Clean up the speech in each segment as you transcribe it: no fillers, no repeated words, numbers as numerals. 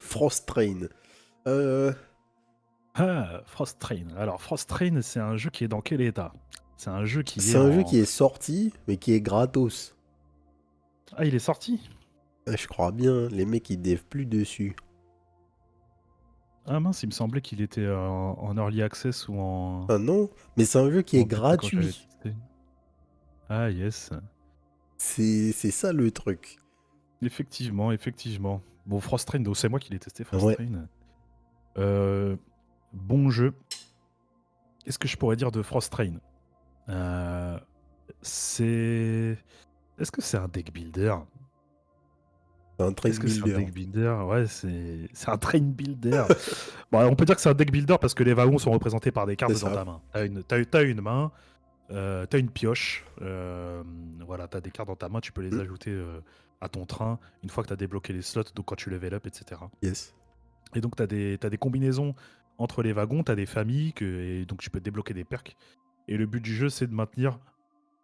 Frost Train. Euh, Ah, Frost Train. Alors, Frost Train, c'est un jeu qui est dans quel état? C'est un jeu qui c'est est un jeu en... qui est sorti, mais qui est gratos. Ah, il est sorti? Je crois bien, les mecs ils devent plus dessus. Ah mince, il me semblait qu'il était en Early Access Ah non, mais c'est un jeu qui ou est en bêta quand j'avais gratuit. testé. Ah yes. C'est ça le truc. Effectivement, effectivement. Bon, Frost Train, donc c'est moi qui l'ai testé, Frost Ouais. Train. Euh, bon jeu. Qu'est-ce que je pourrais dire de Frost Train? Euh, c'est... Est-ce que c'est un deck builder? C'est un train Est-ce que c'est un builder. deck builder? Ouais, c'est un train builder. Bon, on peut dire que c'est un deck builder parce que les wagons sont représentés par des C'est cartes dans ça. ta main. T'as une main, t'as une pioche, voilà, t'as des cartes dans ta main, tu peux les Hmm. ajouter à ton train une fois que t'as débloqué les slots, donc quand tu level up, etc. Yes. Et donc t'as des combinaisons entre les wagons, t'as des familles, et donc tu peux débloquer des perks. Et le but du jeu, c'est de maintenir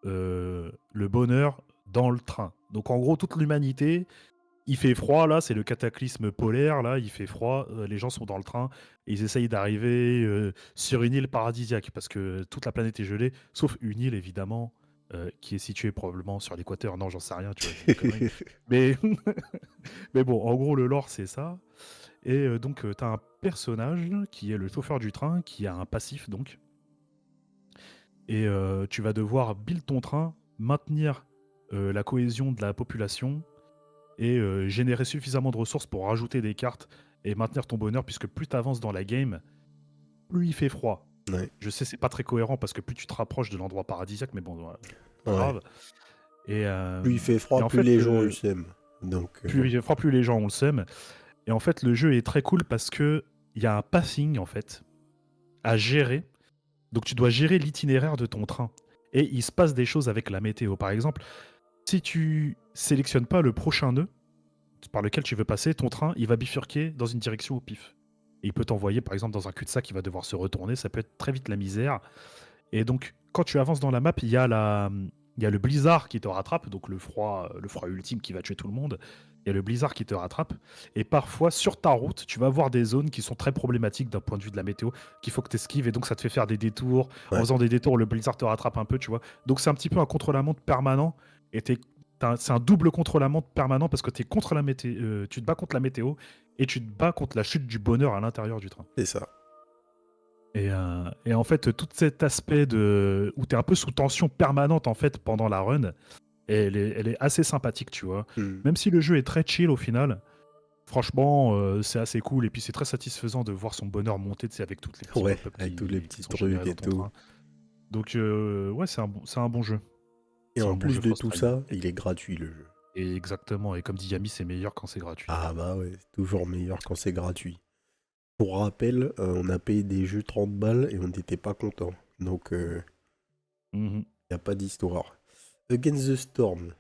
le bonheur dans le train. Donc en gros, toute l'humanité, il fait froid là, c'est le cataclysme polaire là, il fait froid, les gens sont dans le train et ils essayent d'arriver sur une île paradisiaque parce que toute la planète est gelée, sauf une île évidemment qui est située probablement sur l'équateur. Non, j'en sais rien, tu vois, je dis des conneries. Mais mais bon, en gros le lore c'est ça. Et donc t'as un personnage qui est le chauffeur du train qui a un passif donc et tu vas devoir build ton train, maintenir la cohésion de la population et générer suffisamment de ressources pour rajouter des cartes et maintenir ton bonheur, puisque plus tu avances dans la game, plus il fait froid. Ouais. Je sais, c'est pas très cohérent parce que plus tu te rapproches de l'endroit paradisiaque, mais bon, pas Ouais. grave. Et, Plus il fait froid, en plus fait, les gens le s'aiment. Donc, plus il fait froid, plus les gens on le sème. Et en fait, le jeu est très cool parce que il y a un passing en fait à gérer. Donc tu dois gérer l'itinéraire de ton train. Et il se passe des choses avec la météo. Par exemple, si tu sélectionnes pas le prochain nœud par lequel tu veux passer, ton train, il va bifurquer dans une direction au pif. Et il peut t'envoyer, par exemple, dans un cul-de-sac qui va devoir se retourner. Ça peut être très vite la misère. Et donc, quand tu avances dans la map, il y a le blizzard qui te rattrape, donc le froid ultime qui va tuer tout le monde. Il y a le blizzard qui te rattrape. Et parfois, sur ta route, tu vas voir des zones qui sont très problématiques d'un point de vue de la météo, qu'il faut que tu esquives. Et donc, ça te fait faire des détours. En ouais. faisant des détours, le blizzard te rattrape un peu, tu vois. Donc, c'est un petit peu un contre-la-montre permanent. Et c'est un double contre-la-montre permanent parce que t'es contre la météo, tu te bats contre la météo et tu te bats contre la chute du bonheur à l'intérieur du train. C'est ça. Et en fait, tout cet aspect où tu es un peu sous tension permanente en fait pendant la run, elle est assez sympathique, tu vois. Hmm. Même si le jeu est très chill au final, franchement, c'est assez cool. Et puis c'est très satisfaisant de voir son bonheur monter, tu sais, avec toutes les petits Ouais, pop-up avec tous les qui petits sont générés trucs dans et ton tout. train. Donc ouais, c'est un bon jeu. Et C'est en un bon plus jeu de Frost tout Train. ça, il est gratuit le jeu. Et exactement. Et comme dit Yami, c'est meilleur quand c'est gratuit. Ah bah ouais, c'est toujours meilleur quand c'est gratuit. Pour rappel, on a payé des jeux 30 balles et on n'était pas content. Donc, Mhm. y a pas d'histoire. Against the Storm.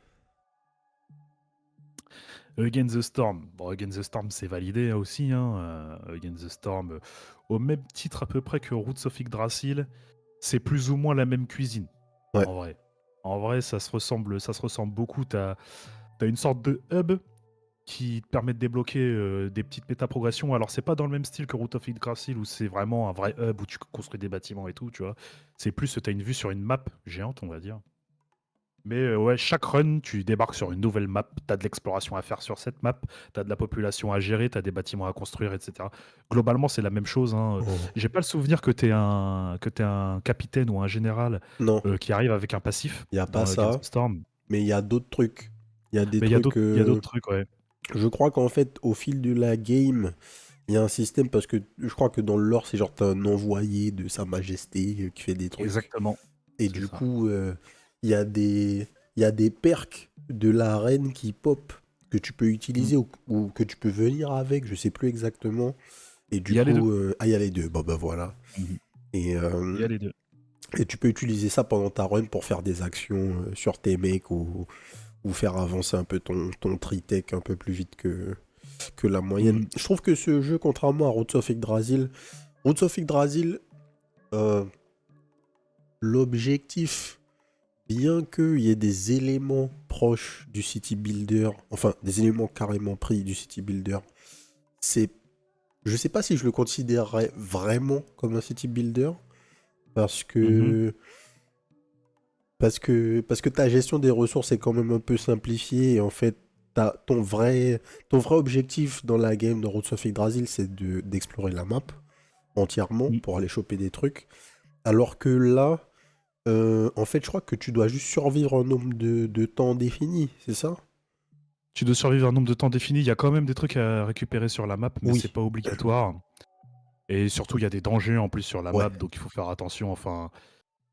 Against the Storm. Bon, Against the Storm, c'est validé aussi. Hein. Against the Storm, au même titre à peu près que Roots of Yggdrasil, c'est plus ou moins la même cuisine, Ouais, en vrai. En vrai, ça se ressemble beaucoup. T'as une sorte de hub qui te permet de débloquer des petites méta-progressions. Alors, c'est pas dans le même style que Root of Yggdrasil, où c'est vraiment un vrai hub où tu construis des bâtiments et tout, tu vois. C'est plus, t'as une vue sur une map géante, on va dire. Mais ouais, chaque run, tu débarques sur une nouvelle map, t'as de l'exploration à faire sur cette map, t'as de la population à gérer, t'as des bâtiments à construire, etc. Globalement, c'est la même chose. Hein. oh, J'ai pas le souvenir que t'es un capitaine ou un général non, qui arrive avec un passif il y a pas dans Against ça. the Storm. Mais il y a d'autres trucs. Il y a des Mais trucs. il y a d'autres trucs, ouais. Je crois qu'en fait, au fil de la game, il y a un système parce que je crois que dans le lore, c'est genre t'as un envoyé de Sa Majesté qui fait des trucs. Exactement. Et C'est du ça. coup, il y a des perks de l'arène qui pop que tu peux Mm. utiliser ou que tu peux venir avec, je sais plus exactement. Et Il du y a les deux. coup, ah, il y a les deux. Bon, bah voilà. Mhm. Et, Il y a les deux. tu peux utiliser ça pendant ta run pour faire des actions sur tes mecs ou faire avancer un peu ton tritech un peu plus vite que la moyenne. Mm. Je trouve que ce jeu, contrairement à Roots of Yggdrasil, euh, l'objectif, bien qu'il y ait des éléments proches du city builder, enfin des éléments carrément pris du city builder, c'est, je sais pas si je le considérerais vraiment comme un city builder parce Mhm. que parce que ta gestion des ressources est quand même un peu simplifiée et en fait ton vrai objectif dans la game de Road of Yggdrasil c'est d'explorer la map entièrement Mm. pour aller choper des trucs alors que là en fait je crois que tu dois juste survivre un nombre de temps défini, c'est ça? Tu dois survivre un nombre de temps défini. Il y a quand même des trucs à récupérer sur la map, mais c'est Oui. pas obligatoire. Et surtout, il y a des dangers en plus sur la Ouais. map, donc il faut faire attention. Enfin,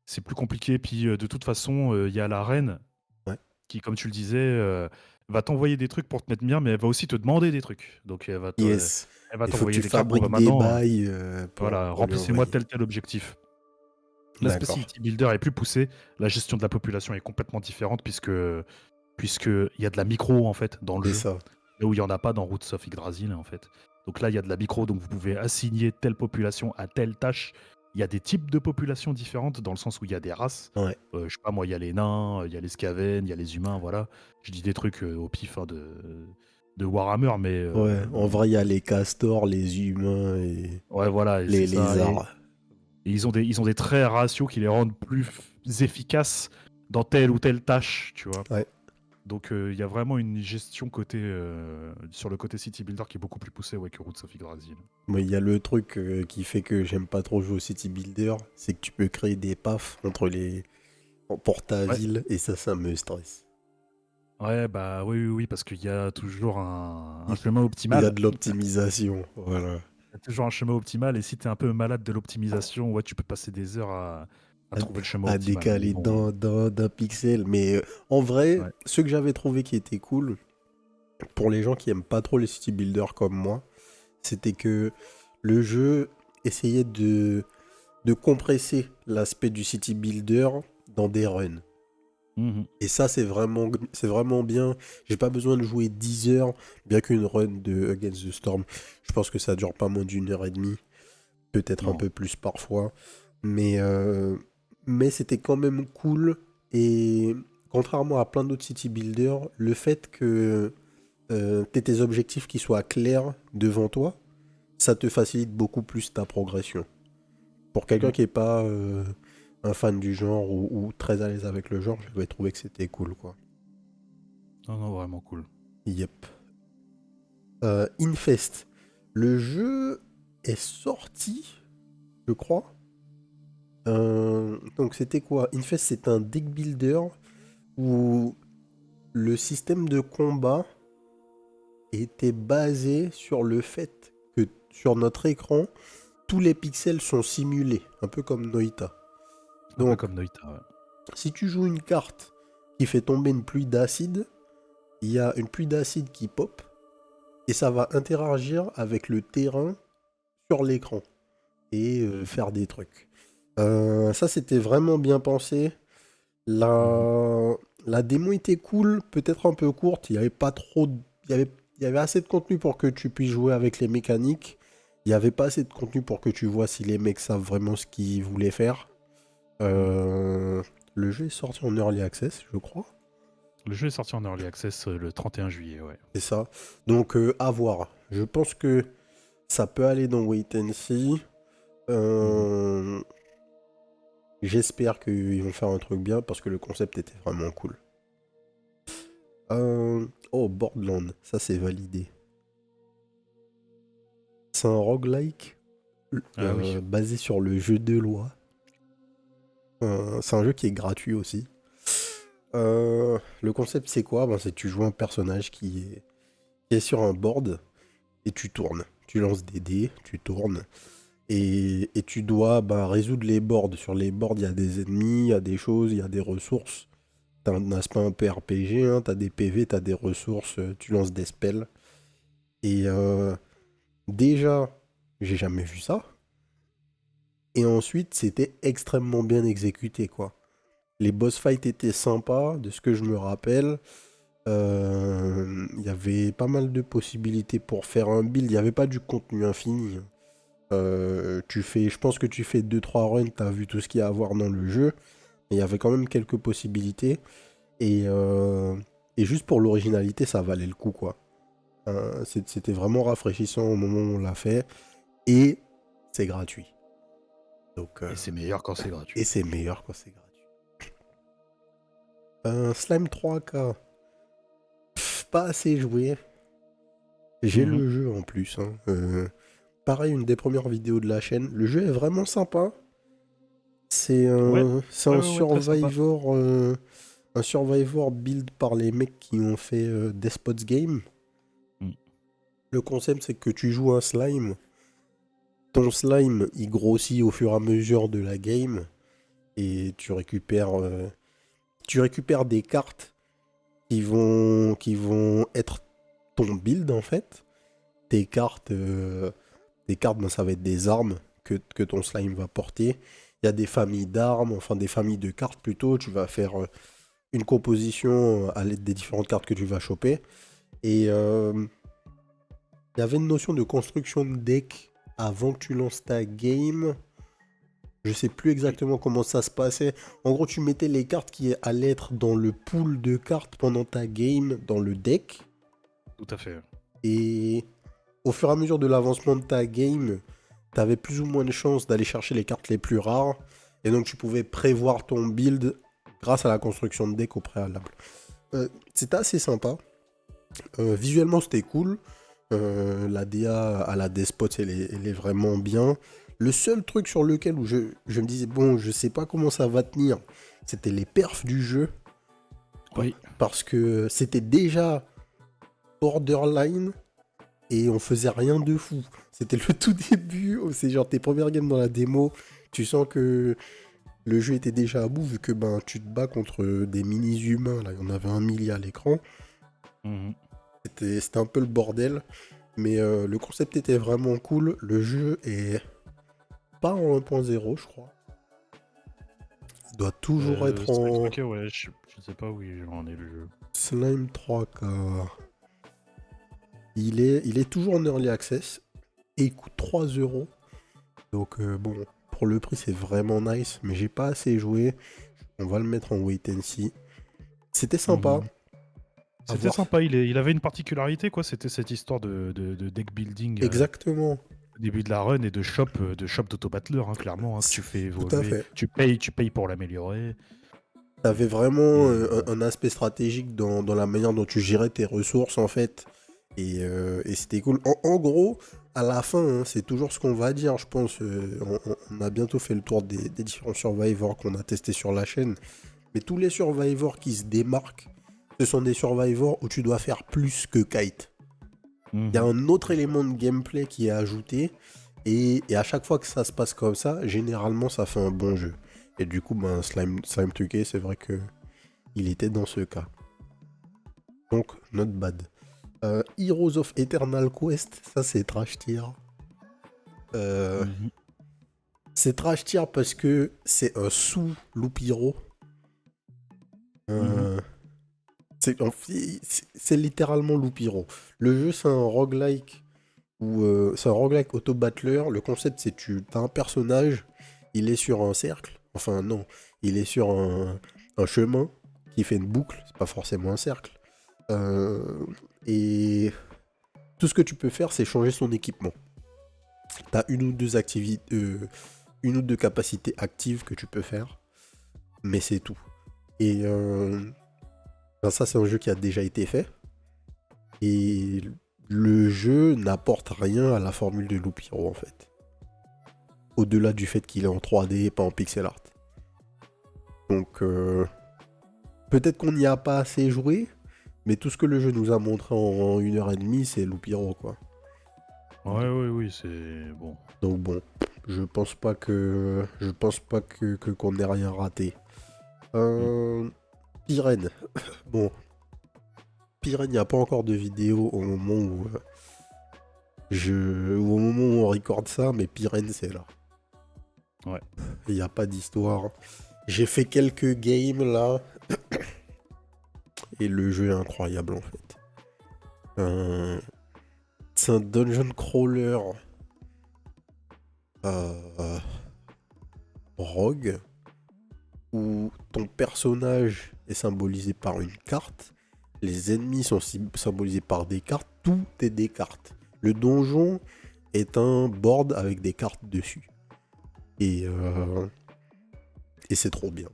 c'est plus compliqué. Puis de toute façon, il y a la reine Ouais. qui, comme tu le disais, va t'envoyer des trucs pour te mettre bien, mais elle va aussi te demander des trucs. Donc Yes. elle va Il faut que t'envoyer tu des cartes. Bon, bah fabriques des maintenant, bails voilà, pour lui remplissez-moi envoyer. tel objectif. L'aspect D'accord. city builder est plus poussé. La gestion de la population est complètement différente puisque il y a de la micro en fait dans le C'est jeu. ça. Là où il y en a pas dans Roots of Yggdrasil en fait. Donc là il y a de la micro, donc vous pouvez assigner telle population à telle tâche. Il y a des types de populations différentes dans le sens où il y a des races. Ouais. Je sais pas moi, il y a les nains, il y a les Skaven, il y a les humains, voilà. Je dis des trucs au pif hein, de Warhammer, mais Ouais. En vrai, il y a les castors, les humains et ouais voilà, et les c'est ça. lézards. Et ils ont des traits ratios qui les rendent plus efficaces dans telle ou telle tâche, tu vois. Ouais. Donc il y a vraiment une gestion sur le côté city builder qui est beaucoup plus poussée ouais, que Roots of Yggdrasil. Mais il y a le truc qui fait que j'aime pas trop jouer au city builder, c'est que tu peux créer des pafs pour ta Ouais, ville et ça me stresse. ouais, bah oui, parce qu'il y a toujours un chemin Il y a optimal. de l'optimisation. Voilà. Il y a toujours un chemin optimal, et si t'es un peu malade de l'optimisation, ouais, tu peux passer des heures à À, trouver le chemin à optimal. Mais décaler bon, d'un pixel. Mais en vrai, ouais. ce que j'avais trouvé qui était cool, pour les gens qui aiment pas trop les city builders comme moi, c'était que le jeu essayait de compresser l'aspect du city builder dans des runs. Mhm. Et ça, c'est vraiment bien. J'ai pas besoin de jouer 10 heures, bien qu'une run de Against the Storm, je pense que ça dure pas moins d'une heure et demie, peut-être un Non. peu plus parfois. Mais, euh, mais c'était quand même cool. Et contrairement à plein d'autres city builders, le fait que t'aies tes objectifs qui soient clairs devant toi, ça te facilite beaucoup plus ta progression. Pour quelqu'un Mm. qui est pas un fan du genre ou très à l'aise avec le genre, je vais trouver que c'était cool, quoi. Non, non, vraiment cool. Yep. Infest. Le jeu est sorti, je crois. Donc c'était quoi? Infest, c'est un deck builder où le système de combat était basé sur le fait que sur notre écran, tous les pixels sont simulés, un peu comme Noita. Un peu Donc, comme Noita, ouais. si tu joues une carte qui fait tomber une pluie d'acide, il y a une pluie d'acide qui pop et ça va interagir avec le terrain sur l'écran et Mhm. faire des trucs. Ça, c'était vraiment bien pensé. Mhm. La démo était cool, peut-être un peu courte. Il y avait pas trop. Il y avait assez de contenu pour que tu puisses jouer avec les mécaniques. Il n'y avait pas assez de contenu pour que tu vois si les mecs savent vraiment ce qu'ils voulaient faire. Mm. Euh, le jeu est sorti en early access, je crois. Le jeu est sorti en early access le 31 juillet, ouais. C'est ça. Donc, à voir. Je pense que ça peut aller dans Wait and See. Mhm. Euh, J'espère qu'ils vont faire un truc bien parce que le concept était vraiment cool. Oh, Borderland, ça c'est validé. C'est un roguelike Ah oui. basé sur le jeu de loi. C'est un jeu qui est gratuit aussi. Le concept c'est quoi? C'est que tu joues un personnage qui est sur un board et tu tournes. Tu lances des dés, tu tournes. Et tu dois résoudre les boards. Sur les boards, il y a des ennemis, il y a des choses, il y a des ressources. T'as un aspect un peu RPG, hein, t'as des PV, t'as des ressources, tu lances des spells. Et déjà, j'ai jamais vu ça. Et ensuite, c'était extrêmement bien exécuté, quoi. Les boss fights étaient sympas, de ce que je me rappelle. Il y avait pas mal de possibilités pour faire un build. Il n'y avait pas du contenu infini, hein. Je pense que tu fais 2-3 runs, t'as vu tout ce qu'il y a à voir dans le jeu. Mais il y avait quand même quelques possibilités. Et, euh, et juste pour l'originalité, ça valait le coup, quoi. C'était vraiment rafraîchissant au moment où on l'a fait. Et c'est gratuit. Donc, Et c'est meilleur quand c'est et gratuit. c'est meilleur quand c'est gratuit. Slime 3K. Pas assez joué. J'ai Mhm. le jeu en plus. Hein. Pareil, une des premières vidéos de la chaîne. Le jeu est vraiment sympa. Ouais, C'est ouais, ouais, ouais, très sympa. un survivor build par les mecs qui ont fait Despots Game. Mm. Le concept, c'est que tu joues un slime. Ton slime, il grossit au fur et à mesure de la game. Et tu récupères des cartes qui vont être ton build, en fait. Tes cartes, ben, ça va être des armes que ton slime va porter. Il y a des familles d'armes, enfin des familles de cartes plutôt. Tu vas faire une composition à l'aide des différentes cartes que tu vas choper. Et il y avait une notion de construction de deck avant que tu lances ta game. Je sais plus Oui, exactement comment ça se passait. En gros, tu mettais les cartes qui allaient être dans le pool de cartes pendant ta game dans le deck. tout à fait. Et au fur et à mesure de l'avancement de ta game, tu avais plus ou moins de chances d'aller chercher les cartes les plus rares. Et donc, tu pouvais prévoir ton build grâce à la construction de deck au préalable. C'était assez sympa. Visuellement, c'était cool. La DA à la Despot, elle est vraiment bien. Le seul truc sur lequel où je me disais, bon, je sais pas comment ça va tenir, c'était les perfs du jeu. Oui. Parce que c'était déjà borderline et on faisait rien de fou. C'était le tout début, c'est genre tes premières games dans la démo. Tu sens que le jeu était déjà à bout vu que ben, tu te bats contre des mini-humains. Là, il y en avait un millier à l'écran. Mhm. C'était un peu le bordel. Mais le concept était vraiment cool. Le jeu est pas en 1.0, je crois. Il doit toujours être Slime en 3K, ouais, je sais pas où il en est le jeu. Slime 3K. Il est toujours en Early Access. Et il coûte 3 euros. Donc bon, pour le prix, c'est vraiment nice. Mais j'ai pas assez joué. On va le mettre en wait and see. C'était sympa Mhm. à C'était voir. sympa, il avait une particularité, quoi. C'était cette histoire de deck building Exactement. au début de la run et de shop d'auto-battler, hein, clairement, hein, que tu fais Tout à évoluer. fait. Tu payes pour l'améliorer. T'avais vraiment Et un aspect stratégique dans la manière dont tu gérais tes ressources en fait. Et c'était cool. En gros, à la fin, hein, c'est toujours ce qu'on va dire, je pense. On a bientôt fait le tour des différents survivors qu'on a testés sur la chaîne. Mais tous les survivors qui se démarquent, ce sont des survivors où tu dois faire plus que kite. Il y a Mhm. un autre élément de gameplay qui est ajouté. Et à chaque fois que ça se passe comme ça, généralement, ça fait un bon jeu. Et du coup, ben, Slime 2K, c'est vrai que il était dans ce cas. Donc, not bad. Heroes of Eternal Quest, ça c'est trash tier. Euh, Mhm. c'est trash tier parce que c'est un sous-Loop Hero. Mhm. Euh, c'est littéralement Loop Hero. Le jeu, c'est un roguelike c'est un roguelike auto-battler. Le concept, c'est tu as un personnage, il est sur un cercle. Enfin, non, il est sur un chemin qui fait une boucle. C'est pas forcément un cercle. Et tout ce que tu peux faire, c'est changer son équipement. Tu as une ou deux capacités actives que tu peux faire, mais c'est tout. Et ben ça, c'est un jeu qui a déjà été fait. Et le jeu n'apporte rien à la formule de Loop Hero, en fait. Au-delà du fait qu'il est en 3D et pas en pixel art. Donc, peut-être qu'on n'y a pas assez joué, mais tout ce que le jeu nous a montré en 1 heure et demie, c'est Loop Hero, quoi. Ouais, ouais, oui, c'est bon. Donc bon, je pense pas qu'on ait rien raté. Mm. Pyrène. Bon, Pyrène, il n'y a pas encore de vidéo au moment où on record ça, mais Pyrène c'est là. Ouais. Il n'y a pas d'histoire. J'ai fait quelques games là, et le jeu est incroyable en fait. Euh, c'est un dungeon crawler euh, rogue où ton personnage est symbolisé par une carte, les ennemis sont symbolisés par des cartes, tout est des cartes. Le donjon est un board avec des cartes dessus. Et c'est trop bien.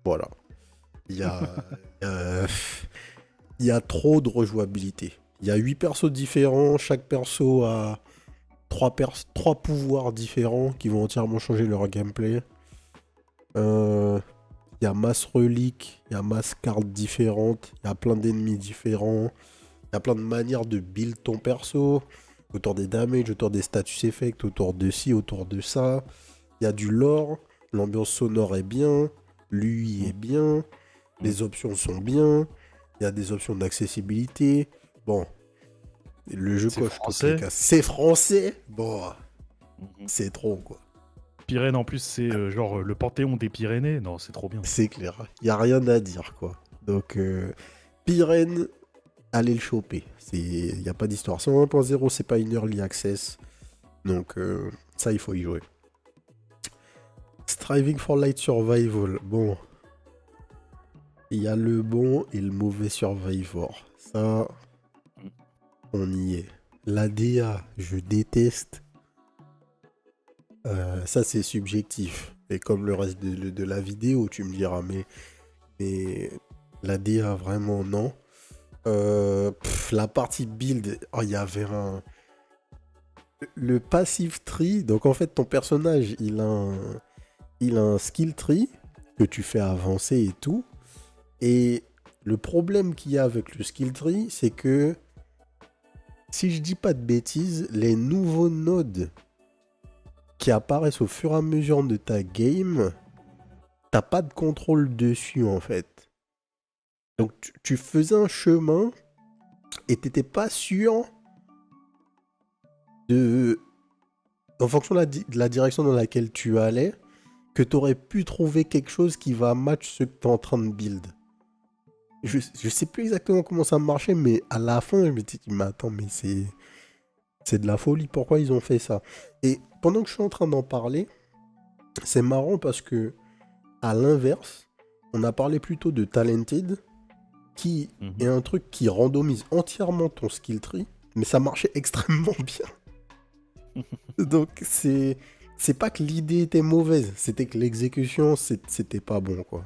Voilà. Il y a, euh, il y a trop de rejouabilité. Il y a 8 persos différents. Chaque perso a 3 pouvoirs différents qui vont entièrement changer leur gameplay. Il y a masse reliques, il y a masse cartes différentes, il y a plein d'ennemis différents, il y a plein de manières de build ton perso, autour des damages, autour des status effects, autour de ci, autour de ça. Il y a du lore, l'ambiance sonore est bien, l'UI est bien, les options sont bien, il y a des options d'accessibilité. Bon, le jeu C'est coche toutes français. les cases. C'est français. Bon, c'est trop quoi. Pyrénées en plus, c'est genre le Panthéon des Pyrénées. Non, c'est trop bien. C'est clair. Il n'y a rien à dire quoi. Donc, Pyren, allez le choper. Il n'y a pas d'histoire. C'est 1.0, c'est pas une early access. Donc, ça, il faut y jouer. Striving for Light Survival. Bon. Il y a le bon et le mauvais Survivor. Ça, on y est. L'ADA, je déteste. Ça, c'est subjectif. Et comme le reste de la vidéo, tu me diras, mais l'ADA, vraiment, non. La partie build, oh, il y avait le passive tree. Donc, en fait, ton personnage, il a un skill tree que tu fais avancer et tout. Et le problème qu'il y a avec le skill tree, c'est que, si je dis pas de bêtises, les nouveaux nodes qui apparaissent au fur et à mesure de ta game, t'as pas de contrôle dessus en fait. Donc tu faisais un chemin et t'étais pas sûr de, en fonction de la direction dans laquelle tu allais, que t'aurais pu trouver quelque chose qui va match ce que t'es en train de build. Je sais plus exactement comment ça marchait, mais à la fin, je me suis dit, mais attends, mais c'est de la folie, pourquoi ils ont fait ça? Et pendant que je suis en train d'en parler, c'est marrant parce que, à l'inverse, on a parlé plutôt de Talented, qui est un truc qui randomise entièrement ton skill tree, mais ça marchait extrêmement bien. Donc c'est pas que l'idée était mauvaise, c'était que l'exécution, c'était pas bon, quoi.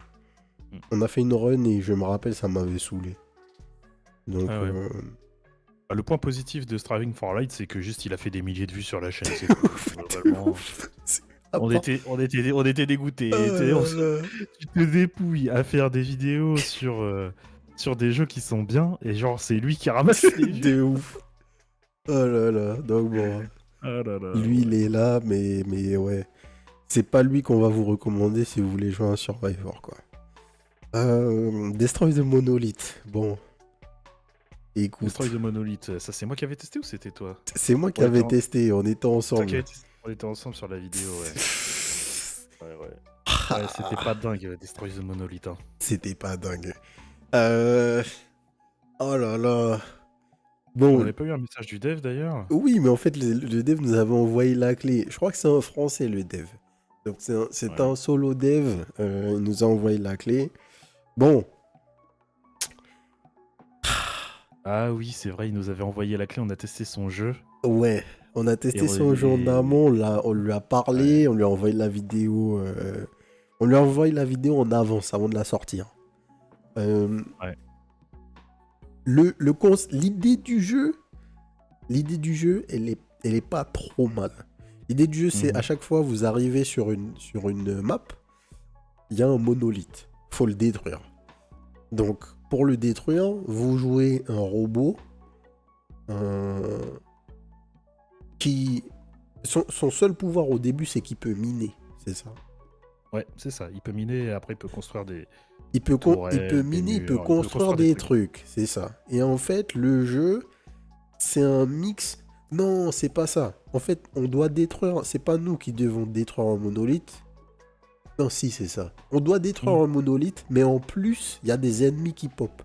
On a fait une run et je me rappelle, ça m'avait saoulé. Donc, Ah ouais. Le point positif de Striving for Light, c'est que juste il a fait des milliers de vues sur la chaîne. C'est tout. Globalement, on était dégoûtés. Tu te dépouilles à faire des vidéos sur des jeux qui sont bien, et genre c'est lui qui ramasse les vues. De ouf. Oh là là, donc bon. Ah là là, Lui, il est là, mais ouais. C'est pas lui qu'on va vous recommander si vous voulez jouer à un Survivor, quoi. Destroy the Monolith. Bon. Écoute. Destroy the Monolith, ça c'est moi qui avais testé ou c'était toi? C'est moi qui avais testé, on était ensemble. On était ensemble sur la vidéo, ouais. Ouais, c'était pas dingue, Destroy the Monolith. Hein. C'était pas dingue. Oh là là. Bon. On n'avait pas eu un message du dev d'ailleurs? Oui, mais en fait, le dev nous avait envoyé la clé. Je crois que c'est un français, le dev. Donc c'est un solo dev. Il nous a envoyé la clé. Bon. Ah oui, c'est vrai, il nous avait envoyé la clé, on a testé son jeu. Ouais, on a testé son jeu en amont, on lui a parlé, on lui a envoyé la vidéo. On lui a envoyé la vidéo en avance, avant de la sortir. Ouais. L'idée du jeu, elle est pas trop mal. L'idée du jeu, c'est à chaque fois vous arrivez sur une map, il y a un monolithe, faut le détruire. Donc pour le détruire, vous jouez un robot qui son seul pouvoir au début, c'est qu'il peut miner, c'est ça. Ouais, c'est ça. Il peut miner et après il peut construire des. Il peut miner, il peut construire des trucs, c'est ça. Et en fait, le jeu, c'est un mix. Non, c'est pas ça. En fait, on doit détruire. C'est pas nous qui devons détruire un monolithe. Non, si, c'est ça. On doit détruire un monolithe, mais en plus, il y a des ennemis qui pop.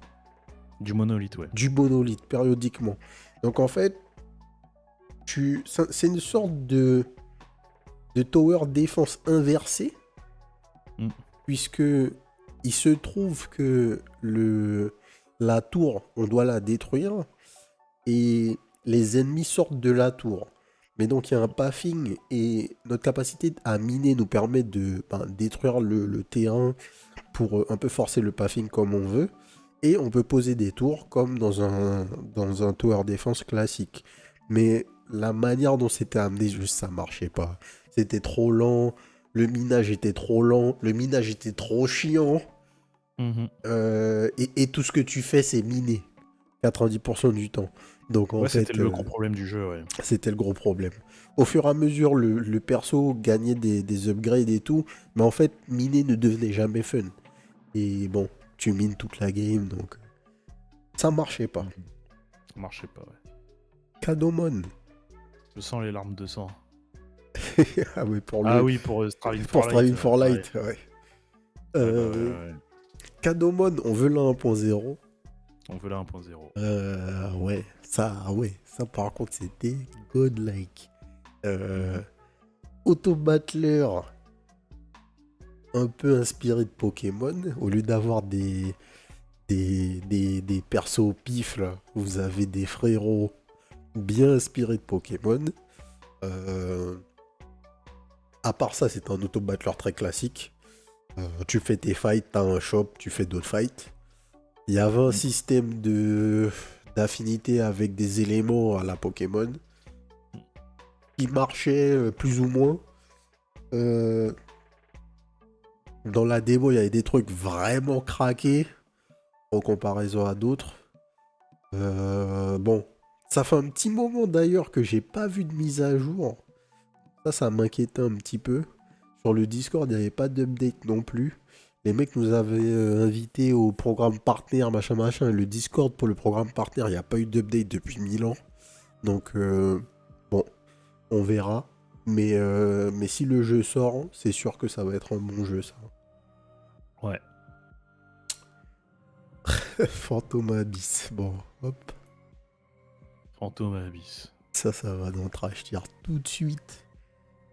Du monolithe, ouais. Du monolithe, périodiquement. Donc en fait, c'est une sorte de tower défense inversée. Puisque il se trouve que la tour, on doit la détruire. et les ennemis sortent de la tour. Mais donc il y a un pathing et notre capacité à miner nous permet de détruire le terrain pour un peu forcer le pathing comme on veut. Et on peut poser des tours comme dans un tower defense classique. Mais la manière dont c'était amené, juste ça marchait pas. C'était trop lent, le minage était trop lent, le minage était trop chiant. Mhm. Et tout ce que tu fais, c'est miner 90% du temps. Donc en Ouais, c'était fait, le gros problème du jeu, ouais. c'était le gros problème. Au fur et à mesure, le perso gagnait des upgrades et tout, mais en fait, miner ne devenait jamais fun. Et bon, tu mines toute la game, donc ça marchait pas. Mhm. Ça marchait pas, ouais. Kadomon. Je sens les larmes de sang. Ah ouais, Ah oui, pour Striving pour for Light. Striving for Ouais. Light, ouais. Ouais, bah Euh, ouais. Kadomon, on veut la 1.0. On veut la 1.0. Ouais, ça par contre c'était godlike. Mhm. Auto Battler, un peu inspiré de Pokémon, au lieu d'avoir des persos pif là, vous avez des frérots bien inspirés de Pokémon. Euh, à part ça, c'est un auto battler très classique. Tu fais tes fights, t'as un shop, tu fais d'autres fights. Il y avait un Mhm. système d'affinité avec des éléments à la Pokémon qui marchait plus ou moins. Euh, dans la démo, il y avait des trucs vraiment craqués en comparaison à d'autres. Bon, ça fait un petit moment d'ailleurs que j'ai pas vu de mise à jour. Ça m'inquiétait un petit peu. Sur le Discord, il n'y avait pas d'update non plus. Les mecs nous avaient invités au programme partenaire, machin, machin. Et le Discord pour le programme partenaire, il n'y a pas eu d'update depuis 1000 ans. Donc, bon, on verra. Mais si le jeu sort, c'est sûr que ça va être un bon jeu, ça. Ouais. Phantom Abyss. Bon, hop. Phantom Abyss. Ça va dans Trash Tier tout de suite.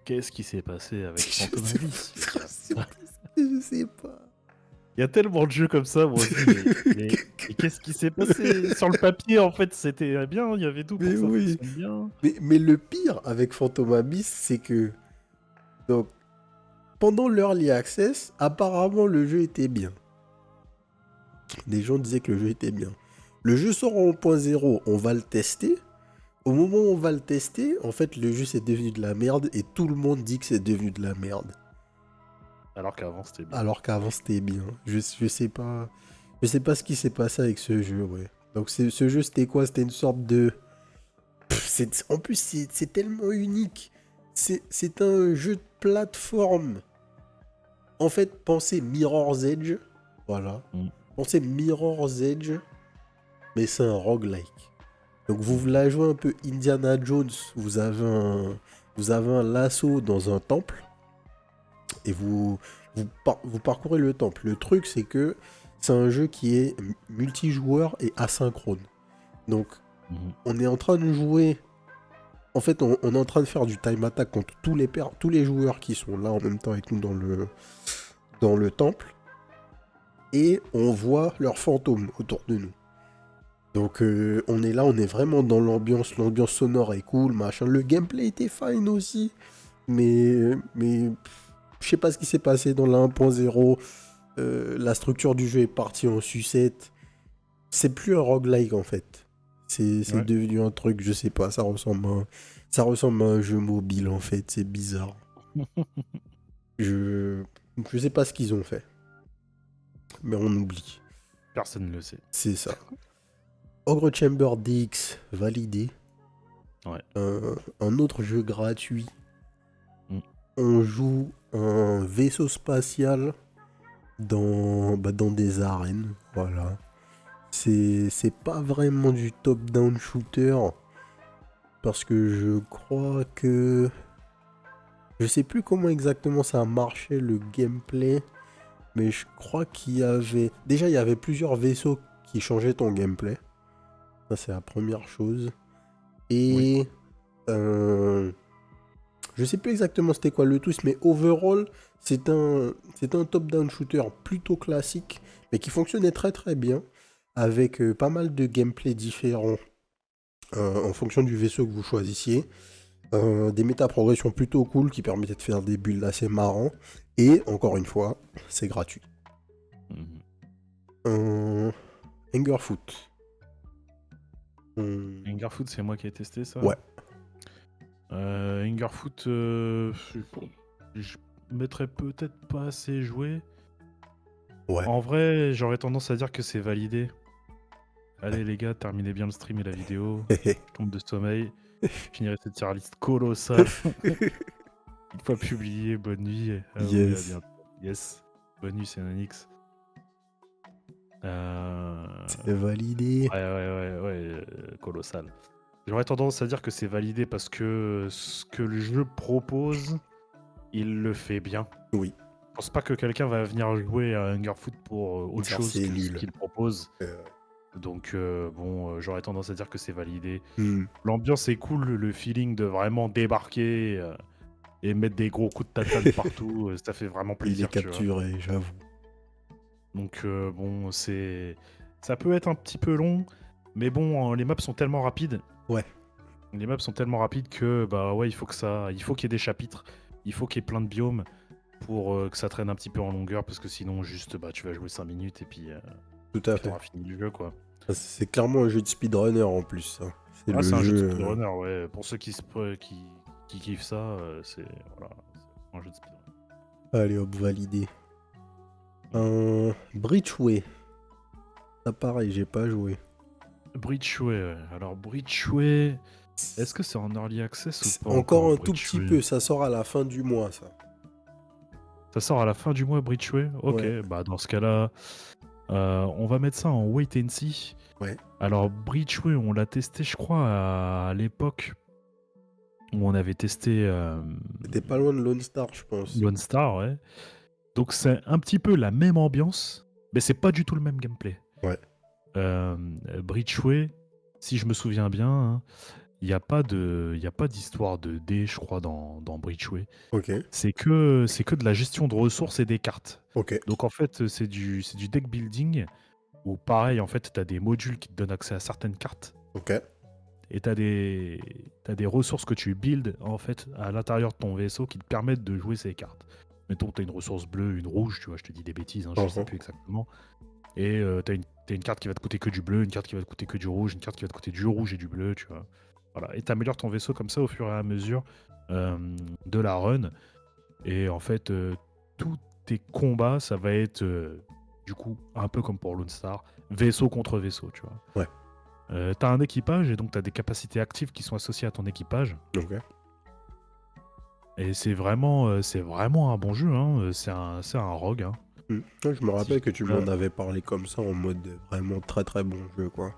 Qu'est-ce qui s'est passé avec Je Phantom sais Abyss, les pas. gars? Je sais pas. Il y a tellement de jeux comme ça, moi aussi, mais qu'est-ce qui s'est passé? Sur le papier, en fait, c'était bien, il y avait tout pour Mais que ça oui. fonctionne bien. Mais le pire avec Phantom Abyss, c'est que donc, pendant l'Early Access, apparemment le jeu était bien. Les gens disaient que le jeu était bien. Le jeu sort en 1.0, on va le tester. Au moment où on va le tester, en fait, le jeu c'est devenu de la merde et tout le monde dit que c'est devenu de la merde. Alors qu'avant, c'était bien. Alors qu'avant c'était bien. Je sais pas. Je sais pas ce qui s'est passé avec ce jeu, ouais. Donc ce jeu c'était quoi? C'était une sorte de. En plus c'est tellement unique. C'est un jeu de plateforme. En fait, pensez Mirror's Edge. Voilà. Mm. Pensez Mirror's Edge, mais c'est un roguelike. Donc vous Mhm. la jouez un peu Indiana Jones. Vous avez un lasso dans un temple et vous parcourez le temple. Le truc, c'est que c'est un jeu qui est multijoueur et asynchrone. Donc, Mhm. on est en train de jouer. En fait, on est en train de faire du time attack contre tous les joueurs qui sont là en même temps avec nous dans le temple. Et on voit leurs fantômes autour de nous. Donc, on est là, on est vraiment dans l'ambiance. L'ambiance sonore est cool, machin. Le gameplay était fine aussi. Mais je sais pas ce qui s'est passé dans la 1.0. La structure du jeu est partie en sucette. C'est plus un roguelike en fait. C'est Ouais. devenu un truc, je sais pas, ça ressemble à un jeu mobile en fait, c'est bizarre. Je, je sais pas ce qu'ils ont fait, mais on oublie. Personne ne le sait. C'est ça. Ogre Chamber DX validé. Ouais. Un autre jeu gratuit. Mm. On joue un vaisseau spatial dans des arènes. Voilà. C'est pas vraiment du top-down shooter. Parce que je crois que. Je sais plus comment exactement ça marchait le gameplay. Mais je crois qu'il y avait. Déjà, il y avait plusieurs vaisseaux qui changeaient ton gameplay. Ça, c'est la première chose. Oui. Et. euh, Je sais plus exactement c'était quoi le twist, mais overall, c'est un top-down shooter plutôt classique, mais qui fonctionnait très très bien, avec pas mal de gameplay différents en fonction du vaisseau que vous choisissiez. Des méta-progressions plutôt cool qui permettaient de faire des builds assez marrants. Et encore une fois, c'est gratuit. Mhm. Angerfoot. Hum, Fingerfoot, c'est moi qui ai testé ça. Ouais. Fingerfoot, je mettrais peut-être pas assez joué. Ouais. En vrai, j'aurais tendance à dire que c'est validé. Allez les gars, terminez bien le stream et la vidéo. Je tombe de sommeil. Je finirai cette tier list colossale. Une fois publié, bonne nuit. À vous et à Yes. bientôt. Yes. Bonne nuit, c'est Nanix. C'est validé. Ouais, colossal. J'aurais tendance à dire que c'est validé parce que ce que le jeu propose, il le fait bien. Oui. Je pense pas que quelqu'un va venir jouer à Hungerfoot pour autre Dire chose c'est que ce nul. qu'il propose. Euh, Donc j'aurais tendance à dire que c'est validé. hmm. L'ambiance est cool, le feeling de vraiment débarquer et mettre des gros coups de tatane partout, ça fait vraiment Il est plaisir, tu vois. capturé, j'avoue. Donc ça peut être un petit peu long, mais bon, les maps sont tellement rapides. Ouais. Les maps sont tellement rapides que bah ouais, il faut qu'il y ait des chapitres, il faut qu'il y ait plein de biomes pour que ça traîne un petit peu en longueur, parce que sinon juste bah tu vas jouer 5 minutes et puis Tout à fait. t'auras fini le jeu quoi. C'est clairement un jeu de speedrunner en plus, ça. C'est Ah, le c'est un jeu de jeu. speedrunner, ouais. Pour ceux qui kiffent ça, c'est voilà, c'est un jeu de speedrunner. Allez hop, validé. Breachway. Ça pareil, j'ai pas joué. Breachway, ouais. Alors Breachway, est-ce que c'est en early access ou C'est pas encore encore un tout petit Breachway? peu, ça sort à la fin du mois, ça. Ça sort à la fin du mois Breachway? Ok, Ouais. bah dans ce cas-là, on va mettre ça en wait and see. Ouais. Alors Breachway, on l'a testé, je crois, à l'époque où on avait testé C'était pas loin de Lone Star, je pense. Lone Star, ouais. Donc c'est un petit peu la même ambiance, mais c'est pas du tout le même gameplay. Ouais. Breachway, si je me souviens bien, il n'y a pas d'histoire de dés, je crois, dans Breachway. Ok. C'est que de la gestion de ressources et des cartes. Ok. Donc en fait, c'est du deck building où pareil, en fait, tu as des modules qui te donnent accès à certaines cartes Ok. et t'as des ressources que tu builds en fait à l'intérieur de ton vaisseau qui te permettent de jouer ces cartes. Mettons, tu as une ressource bleue, une rouge, tu vois, je te dis des bêtises, je sais plus exactement. Et t'as une carte qui va te coûter que du bleu, une carte qui va te coûter que du rouge, une carte qui va te coûter du rouge et du bleu, tu vois. Voilà. Et t'améliores ton vaisseau comme ça au fur et à mesure de la run. Et en fait, tous tes combats, ça va être du coup un peu comme pour Lone Star, vaisseau contre vaisseau, tu vois. Ouais. T'as un équipage et donc t'as des capacités actives qui sont associées à ton équipage. Ok. Et c'est vraiment un bon jeu, hein. C'est un rogue, hein. Ouais, je me rappelle que tu m'en Ouais. avais parlé comme ça en mode vraiment très très bon jeu, quoi.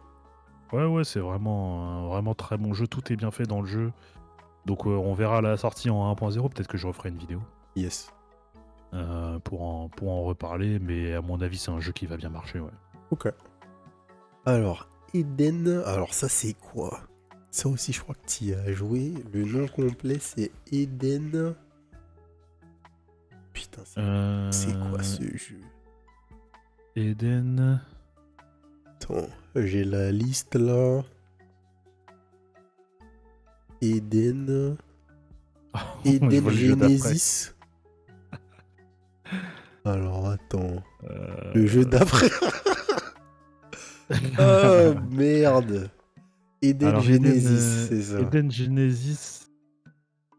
Ouais, c'est vraiment un vraiment très bon jeu. Tout est bien fait dans le jeu. Donc on verra la sortie en 1.0. Peut-être que je referai une vidéo Yes. pour en reparler. Mais à mon avis, c'est un jeu qui va bien marcher, ouais. Ok. Alors, Eden. Alors, ça, c'est quoi? Ça aussi, je crois que tu y as joué. Le nom complet, c'est Eden. Putain, c'est quoi ce jeu? Eden. Attends, j'ai la liste là. Eden. Je Eden vois le jeu d'après. Genesis. Alors, attends. Le jeu d'après. Ah, merde. Eden Alors Genesis, c'est ça. Eden Genesis.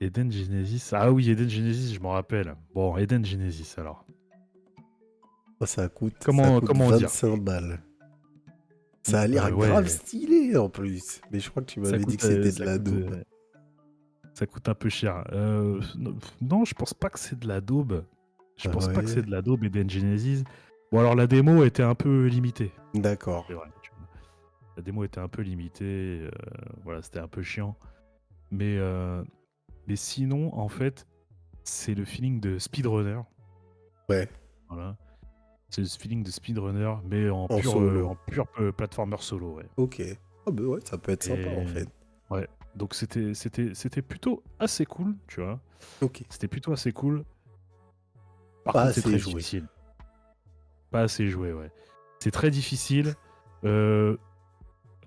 Eden Genesis. Ah oui, Eden Genesis, je m'en rappelle. Bon, Eden Genesis alors. Oh, ça coûte Comment dire 25 balles. Ça a l'air Ouais, grave stylé en plus. Mais je crois que tu m'avais dit que c'était de la daube. Ça coûte un peu cher. Non, je pense pas que c'est de la daube. Je pense pas que c'est de la daube Eden Genesis. Bon, alors la démo était un peu limitée. D'accord. C'est vrai. La démo était un peu limitée. Voilà, c'était un peu chiant. Mais sinon, en fait, c'est le feeling de speedrunner. Ouais. Voilà. C'est le feeling de speedrunner, mais en pur platformer solo, ouais. Ok. Ah bah ouais, ça peut être sympa en fait. Ouais. Donc c'était plutôt assez cool, tu vois. Ok. C'était plutôt assez cool. Par Pas contre, c'est assez très joué. difficile. Pas assez joué, ouais. C'est très difficile.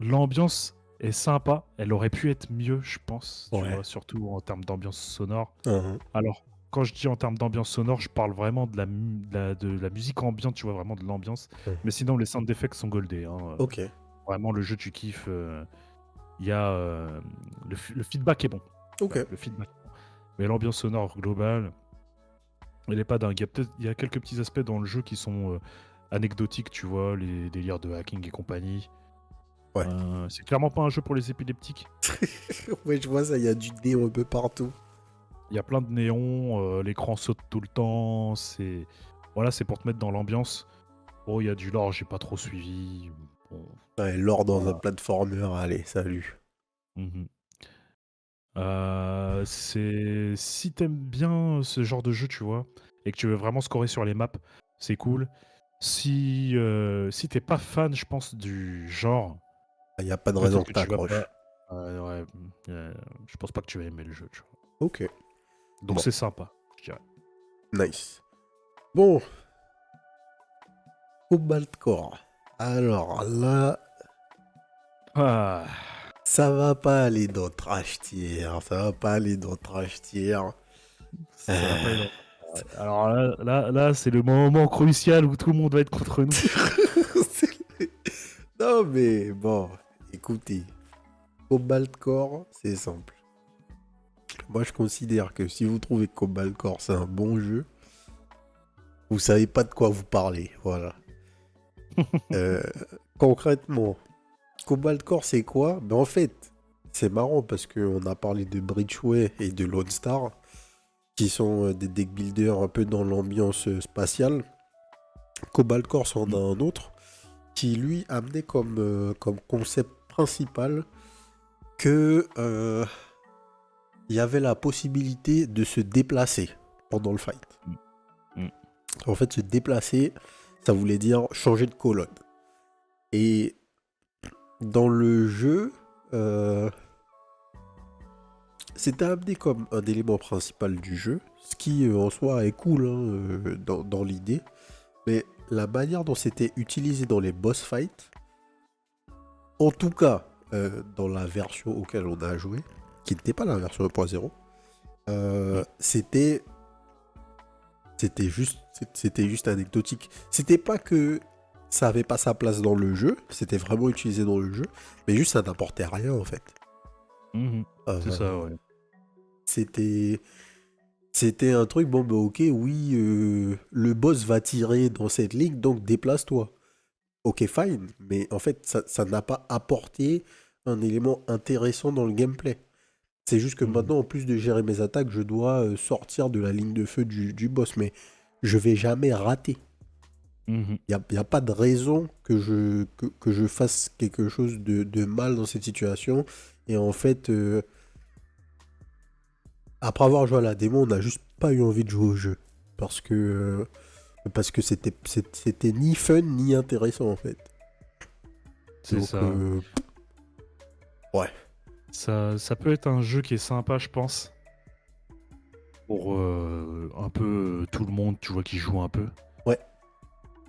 L'ambiance est sympa. Elle aurait pu être mieux, je pense, tu Ouais. vois, surtout en termes d'ambiance sonore. Hein, Alors, quand je dis en termes d'ambiance sonore, je parle vraiment de la musique ambiante, tu vois, vraiment de l'ambiance. hein. Mais sinon, les sound effects sont goldés, hein. Ok, Vraiment, le jeu, tu kiffes. Il y a le feedback est bon. ok. Voilà, le feedback est bon. Mais l'ambiance sonore globale, elle est pas dingue. Il y a quelques petits aspects dans le jeu qui sont anecdotiques, tu vois, les délires de hacking et compagnie. Ouais. C'est clairement pas un jeu pour les épileptiques. Ouais, je vois ça, il y a du néon un peu partout. Il y a plein de néons, l'écran saute tout le temps. Voilà, c'est pour te mettre dans l'ambiance. Oh, il y a du lore, j'ai pas trop suivi. Bon, Ouais, l'or dans un voilà. platformer, allez, salut. Mhm. Si t'aimes bien ce genre de jeu, tu vois, et que tu veux vraiment scorer sur les maps, c'est cool. Si t'es pas fan, je pense, du genre, Il n'y a pas de raison peut-être que que tu vas pas. t'accroches. Ouais, je pense pas que tu vas aimer le jeu, tu vois. Ok, Donc bon, c'est sympa, je dirais. nice. Bon, Cobalt Core. Alors là, Ah, ça va pas aller dans Trash Tier, ça va pas aller dans Trash Tier. ça va pas Euh, être. Ouais. Alors là, c'est le moment crucial où tout le monde va être contre nous. Non mais bon, écoutez, Cobalt Core, c'est simple. Moi je considère que si vous trouvez que Cobalt Core c'est un bon jeu, vous savez pas de quoi vous parlez, voilà. Euh, concrètement, Cobalt Core c'est quoi? Ben en fait, c'est marrant parce qu'on a parlé de Bridgeway et de Lone Star, qui sont des deck builders un peu dans l'ambiance spatiale. Cobalt Core c'en a Mm, un autre qui lui amenait comme concept principal que il y avait la possibilité de se déplacer pendant le fight. mm, mm, En fait, se déplacer, ça voulait dire changer de colonne. Et dans le jeu, c'était amené comme un élément principal du jeu, ce qui en soi est cool hein, dans l'idée. Mais la manière dont c'était utilisé dans les boss fights, en tout cas dans la version auquel on a joué, qui n'était pas la version 1.0, mm, c'était c'était juste anecdotique. C'était pas que ça avait pas sa place dans le jeu, c'était vraiment utilisé dans le jeu, mais juste ça n'apportait rien en fait. mhm. C'est ça, Euh, ouais. c'était c'était un truc, bon bah ok, oui, le boss va tirer dans cette ligne, donc déplace-toi. Ok, fine, mais en fait ça n'a pas apporté un élément intéressant dans le gameplay. C'est juste que Mhm, maintenant, en plus de gérer mes attaques, je dois sortir de la ligne de feu du boss, mais je vais jamais rater. mhm. Il y a pas de raison que je fasse quelque chose de mal dans cette situation. Et en fait, après avoir joué à la démo, on n'a juste pas eu envie de jouer au jeu. Parce que c'était ni fun ni intéressant en fait. C'est Donc, ça. ouais. Ça peut être un jeu qui est sympa, je pense, pour un peu tout le monde, tu vois, qui joue un peu. Ouais.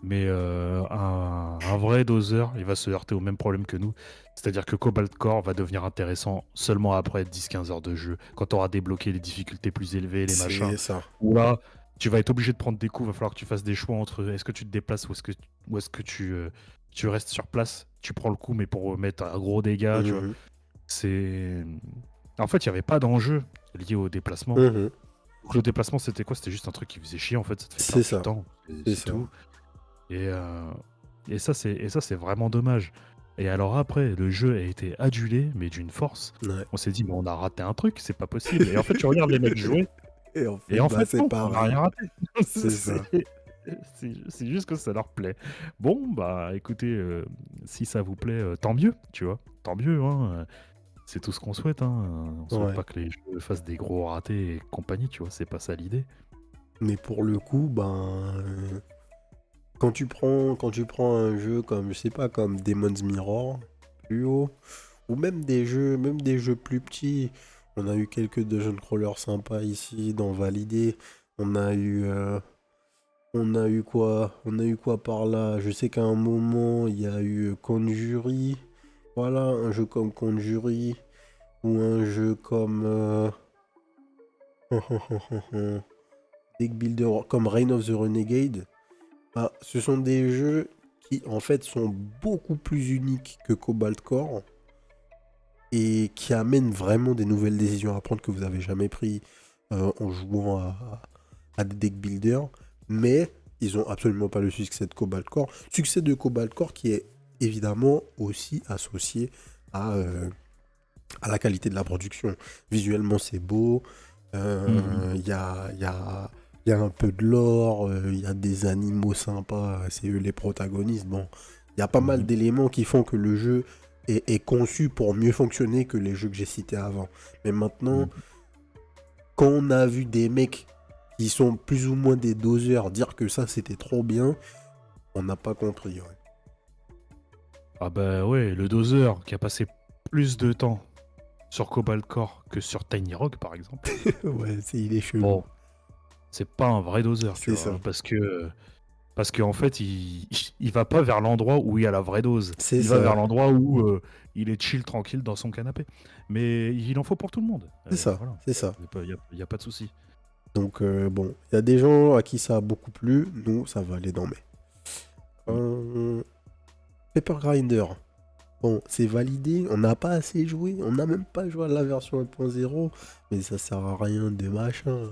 Mais un vrai doseur, il va se heurter au même problème que nous. C'est-à-dire que Cobalt Core va devenir intéressant seulement après 10-15 heures de jeu, quand tu auras débloqué les difficultés plus élevées, les machins. C'est ça. Ou là, tu vas être obligé de prendre des coups, va falloir que tu fasses des choix entre est-ce que tu te déplaces ou est-ce que tu restes sur place. Tu prends le coup, mais pour mettre un gros dégât, tu vois. Mhm. C'est. En fait, il n'y avait pas d'enjeu lié au déplacement. Mhm. Donc, le déplacement, c'était quoi? C'était juste un truc qui faisait chier, en fait, ça te fait C'est perdre du ça. temps. C'est C'est ça. tout. Et, euh, et ça, c'est vraiment dommage. Et alors après, le jeu a été adulé, mais d'une force. Ouais. On s'est dit, mais on a raté un truc, c'est pas possible. Et en fait, tu regardes les mecs jouer, Et en et fait, en bah fait, c'est non, on n'a pareil. rien raté. C'est ça. C'est juste que ça leur plaît. Bon, bah écoutez, si ça vous plaît, tant mieux, tu vois. Tant mieux, hein. C'est tout ce qu'on souhaite, hein. On souhaite Ouais. pas que les jeux fassent des gros ratés et compagnie, tu vois. C'est pas ça l'idée. Mais pour le coup, quand tu prends un jeu comme, je sais pas, comme Demon's Mirror, plus haut, ou même des jeux plus petits, on a eu quelques dungeon crawlers sympas ici dans Validé. On a eu, on a eu quoi? On a eu quoi par là? Je sais qu'à un moment, il y a eu Conjury. Voilà, un jeu comme Conjury ou un jeu comme Deck Builder, comme Reign of the Renegade. Ah, ce sont des jeux qui en fait sont beaucoup plus uniques que Cobalt Core et qui amènent vraiment des nouvelles décisions à prendre que vous avez jamais pris en jouant à des deck builders, mais ils ont absolument pas le succès de Cobalt Core. Succès de Cobalt Core qui est évidemment aussi associé à, euh, à la qualité de la production. Visuellement, c'est beau, Mhm. il y a un peu de lore, il y a des animaux sympas, c'est eux les protagonistes. Bon, il y a pas mal Mhm. d'éléments qui font que le jeu est conçu pour mieux fonctionner que les jeux que j'ai cités avant. Mais maintenant, Mhm. quand on a vu des mecs qui sont plus ou moins des doseurs dire que ça c'était trop bien, on n'a pas compris. Ah bah ouais, le doseur qui a passé plus de temps sur Cobalt Core que sur Tiny Rock, par exemple. Ouais, ouais il est chelou. Bon, c'est pas un vrai doseur, tu C'est vois, ça. hein, parce qu'en fait, il va pas vers l'endroit où il y a la vraie dose. C'est Il va vers ça. l'endroit où il est chill, tranquille dans son canapé. Mais il en faut pour tout le monde. C'est ça. Voilà, C'est ça. y a pas de souci. Donc bon, il y a des gens à qui ça a beaucoup plu, nous ça va aller dans mes. Mm. Paper Grinder. Bon, c'est validé, on n'a pas assez joué, on n'a même pas joué à la version 1.0, mais ça sert à rien de machin.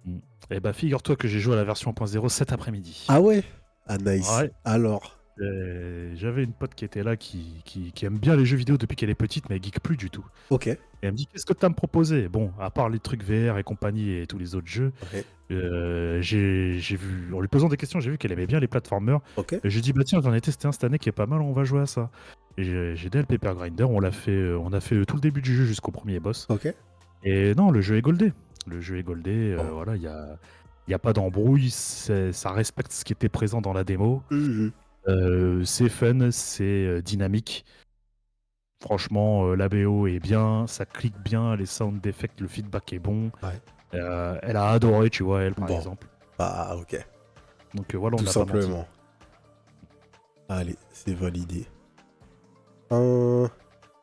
Mm. Eh bah, figure-toi que j'ai joué à la version 1.0 cet après-midi. Ah ouais? Ah nice. Ouais. Alors, J'avais une pote qui était là qui aime bien les jeux vidéo depuis qu'elle est petite, mais elle geek plus du tout. ok. Et elle me dit: «Qu'est-ce que tu as à me proposer?» Bon, à part les trucs VR et compagnie et tous les autres jeux, Ouais. j'ai vu, en lui posant des questions, j'ai vu qu'elle aimait bien les platformers. Ok. Et j'ai dit: «Bah tiens, j'en ai testé un cette année qui est pas mal, on va jouer à ça». Et j'ai aidé le Paper Grinder, on a fait tout le début du jeu jusqu'au premier boss. Ok. Et non, le jeu est goldé. Le jeu est goldé, Bon. voilà, il y a pas d'embrouille, ça respecte ce qui était présent dans la démo. Mhm. C'est fun, c'est dynamique. Franchement, la BO est bien, ça clique bien, les sound effects, le feedback est bon. Ouais. Elle a adoré, tu vois, elle, par Bon. exemple. Bah ok. Donc voilà, on Tout n'a pas menti. simplement. Allez, c'est validé. Un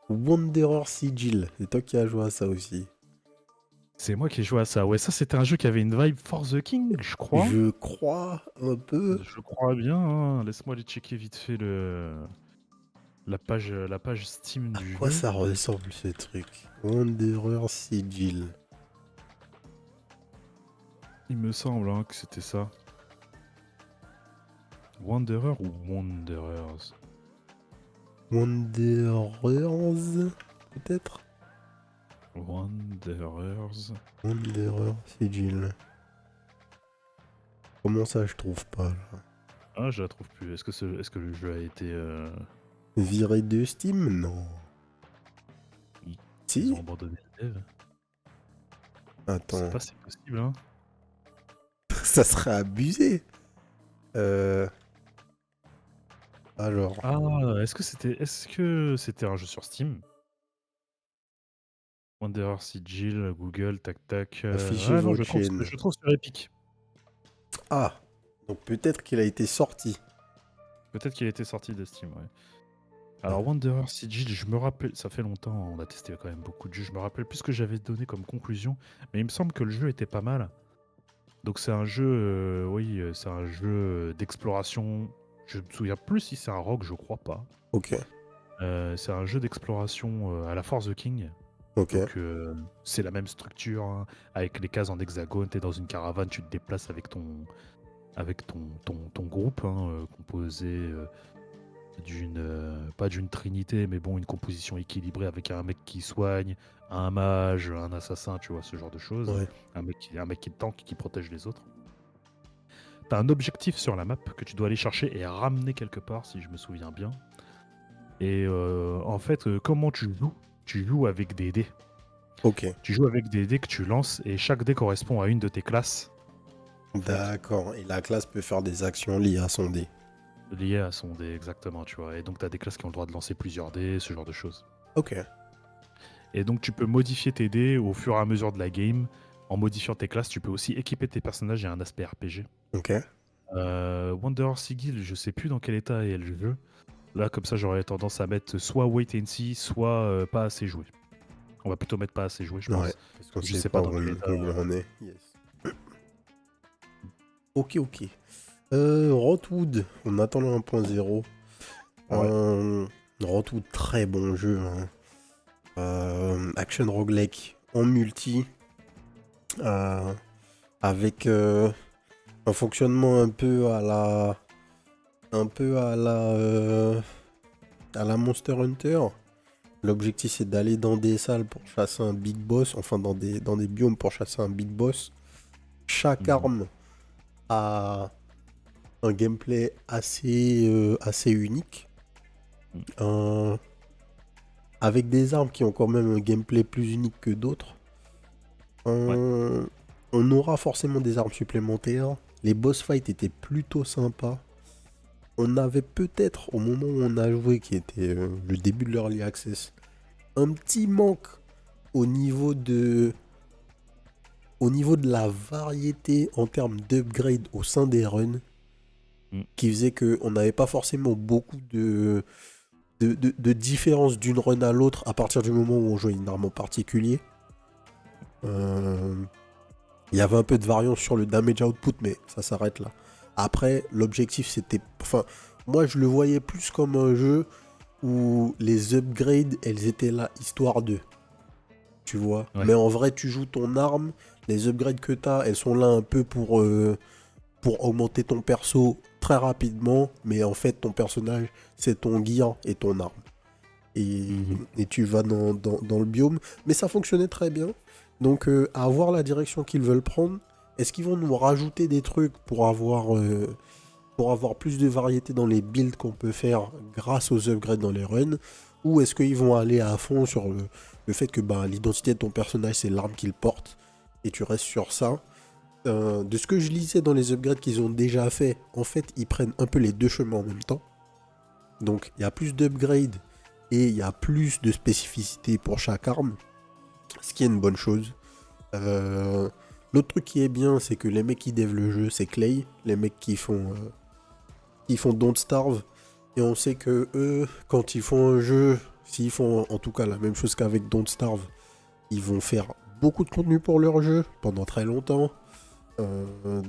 Wanderer Sigil. C'est toi qui as joué à ça aussi. C'est moi qui ai joué à ça. Ouais, ça, c'était un jeu qui avait une vibe For the King, je crois. Je crois un peu. Je crois bien, hein. Laisse-moi aller checker vite fait la page Steam À du quoi jeu. ça ressemble ce truc? Wanderer Sigil. Il me semble hein, que c'était ça. Wanderer ou Wanderers? Wanderers, peut-être? Wanderers. Wanderer Sigil. Comment ça, je trouve pas là? Ah, je la trouve plus. Est-ce que le jeu a été. Viré de Steam? Non. Ils, ils ont Si? abandonné le dev? Je sais Attends. pas si c'est possible, hein. Ça serait abusé. Euh... Alors. Ah, est-ce que c'était un jeu sur Steam? Wanderer Sigil, Google, tac tac. Ah non, Affichez-vous chaîne. je trouve sur Epic. Ah. Donc peut-être qu'il a été sorti. Peut-être qu'il était sorti de Steam, ouais. Ah. Alors Wanderer Sigil, je me rappelle, ça fait longtemps, on a testé quand même beaucoup de jeux, je me rappelle plus ce que j'avais donné comme conclusion, mais il me semble que le jeu était pas mal. Donc c'est un jeu, oui, c'est un jeu d'exploration. Je me souviens plus si c'est un rogue, je crois pas. Ok. C'est un jeu d'exploration à la For the King. Ok. Donc c'est la même structure, hein, avec les cases en hexagone, t'es dans une caravane, tu te déplaces avec ton groupe, hein, composé pas d'une trinité, mais bon, une composition équilibrée avec un mec qui soigne, un mage, un assassin, tu vois, ce genre de choses. Ouais. Un mec qui tank, qui protège les autres. T'as un objectif sur la map que tu dois aller chercher et ramener quelque part, si je me souviens bien. Et en fait, comment tu joues? Tu joues avec des dés. Ok. Tu joues avec des dés que tu lances et chaque dé correspond à une de tes classes, en fait, D'accord. Et la classe peut faire des actions liées à son dé. liées à son dé, exactement, tu vois. Et donc, tu as des classes qui ont le droit de lancer plusieurs dés, ce genre de choses. Ok. Et donc, tu peux modifier tes dés au fur et à mesure de la game. En modifiant tes classes, tu peux aussi équiper tes personnages et un aspect RPG. Ok. Wanderer Sigil, je sais plus dans quel état est le jeu. Là, comme ça, j'aurais tendance à mettre soit wait and see, soit pas assez joué. On va plutôt mettre pas assez joué, je Ouais, pense. parce qu'on Je sait sais pas pas où, dans quel état. où il en est. Yes. Ok, ok. Rotwood, on attend le 1.0. Ouais. Rotwood, très bon jeu, hein. Action roguelike en multi, euh, avec un fonctionnement à la Monster Hunter. L'objectif c'est d'aller dans des salles pour chasser un big boss, enfin dans des biomes pour chasser un big boss. Chaque Mhm. arme a un gameplay assez unique. Mhm. Un- Avec des armes qui ont quand même un gameplay plus unique que d'autres. Ouais. On aura forcément des armes supplémentaires. Les boss fights étaient plutôt sympas. On avait peut-être, au moment où on a joué, qui était le début de l'Early Access, un petit manque au niveau de, au niveau de la variété en termes d'upgrade au sein des runs, Mhm. qui faisait qu'on n'avait pas forcément beaucoup de différence d'une run à l'autre à partir du moment où on jouait une arme en particulier. Euh, Il y avait un peu de variance sur le damage output, mais ça s'arrête là. Après, l'objectif c'était. Enfin, moi je le voyais plus comme un jeu où les upgrades, elles étaient là histoire de. Tu vois. Ouais. Mais en vrai, tu joues ton arme, les upgrades que tu as, elles sont là un peu pour augmenter ton perso très rapidement. Mais en fait, ton personnage, c'est ton gear et ton arme. Mhm. Et tu vas dans le biome. Mais ça fonctionnait très bien. Donc, à voir la direction qu'ils veulent prendre. Est-ce qu'ils vont nous rajouter des trucs pour avoir plus de variété dans les builds qu'on peut faire grâce aux upgrades dans les runs? Ou est-ce qu'ils vont aller à fond sur le fait que bah, l'identité de ton personnage, c'est l'arme qu'il porte et tu restes sur ça? De ce que je lisais dans les upgrades qu'ils ont déjà fait, en fait, ils prennent un peu les deux chemins en même temps. Donc, il y a plus d'upgrades et il y a plus de spécificité pour chaque arme, ce qui est une bonne chose. Euh, L'autre truc qui est bien, c'est que les mecs qui dévent le jeu, c'est Clay, les mecs qui font Don't Starve. Et on sait que eux, quand ils font un jeu, s'ils font en tout cas la même chose qu'avec Don't Starve, ils vont faire beaucoup de contenu pour leur jeu pendant très longtemps.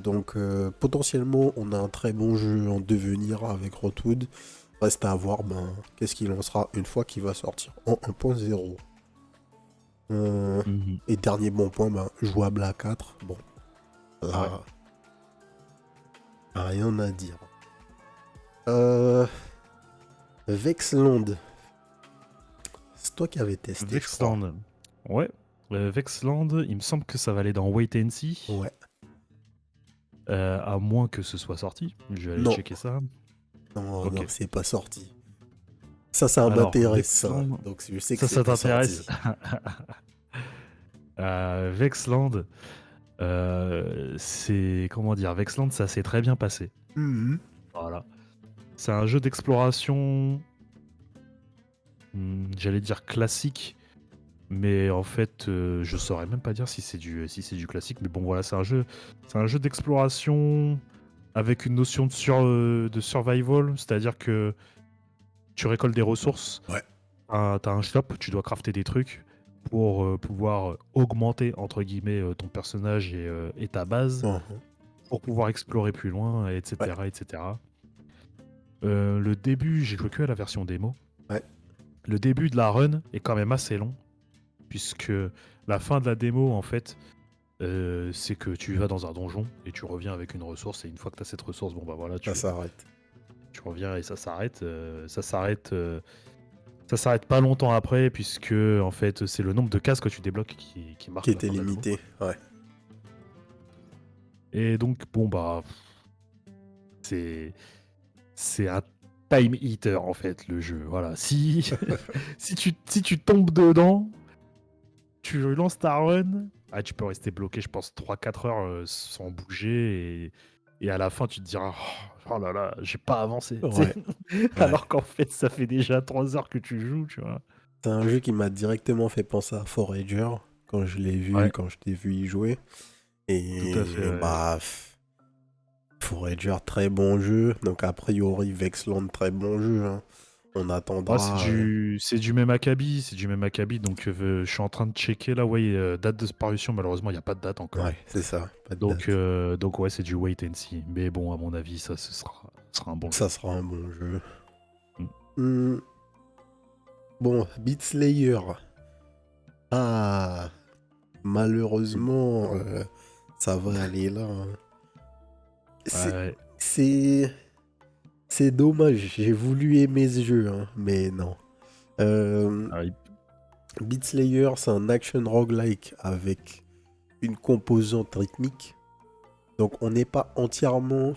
Donc potentiellement, on a un très bon jeu en devenir avec Rotwood. Reste à voir qu'est-ce qu'il en sera une fois qu'il va sortir en 1.0. Mhm. Et dernier bon point, jouable à 4. Bon, Ouais. là, rien à dire. Euh, Vexland, c'est toi qui avais testé, je crois. Vexland. Ouais. Vexland, il me semble que ça va aller dans Wait and See. Ouais. À moins que ce soit sorti. Je vais aller Non, checker ça. non, non, Ok. c'est pas sorti. Ça Alors, m'intéresse, ça. Vexland. Donc je sais que c'est Ça pas t'intéresse. sorti. Vexland. C'est. Comment dire? Vexland, ça s'est très bien passé. Mhm. Voilà. C'est un jeu d'exploration. J'allais dire classique. Mais en fait, je saurais même pas dire si c'est du classique. Mais bon, voilà, c'est un jeu d'exploration avec une notion de survival, c'est-à-dire que tu récoltes des ressources, Ouais. t'as un shop, tu dois crafter des trucs pour pouvoir augmenter entre guillemets ton personnage et ta base, Mhm. pour pouvoir explorer plus loin, Ouais. etc., etc. Le début, j'ai joué que à la version démo. Ouais. Le début de la run est quand même assez long, puisque la fin de la démo, en fait, c'est que tu vas dans un donjon et tu reviens avec une ressource, et une fois que tu as cette ressource, bon bah voilà, Ça s'arrête. tu reviens et ça s'arrête. Ça s'arrête pas longtemps après, puisque en fait c'est le nombre de cases que tu débloques qui Qui marque la était fin de la démo. limité. Ouais. Et donc bon bah c'est c'est un time eater en fait le jeu. Voilà, si si tu tombes dedans, tu lances ta run, ah, tu peux rester bloqué, je pense, 3 4 heures sans bouger. Et à la fin, tu te diras, oh là là, j'ai pas avancé. Tu sais. Ouais. Ouais. Alors qu'en fait, ça fait déjà 3 heures que tu joues, tu vois. C'est un jeu qui m'a directement fait penser à Forager quand je l'ai vu, Ouais, quand je t'ai vu y jouer. tout à fait. Et Ouais. Forager, très bon jeu. Donc a priori, Vexland, très bon jeu, hein. On Ah, c'est attendra. du même acabit, c'est du même acabit. Donc, je suis en train de checker là. Ouais, date de parution, malheureusement, il n'y a pas de date encore. Ouais, c'est ça, pas de date. Donc ouais, c'est du wait and see. Mais bon, à mon avis, ça, ce sera un bon jeu. Ça sera un bon jeu. Mm. Hmm, Bon, Beat Slayer. Ah, malheureusement, ça va aller là, hein. C'est, Ouais, c'est, c'est dommage. J'ai voulu aimer ce jeu, hein, mais non. Euh, ouais. Beat Slayer, c'est un action roguelike avec une composante rythmique. Donc, on n'est pas entièrement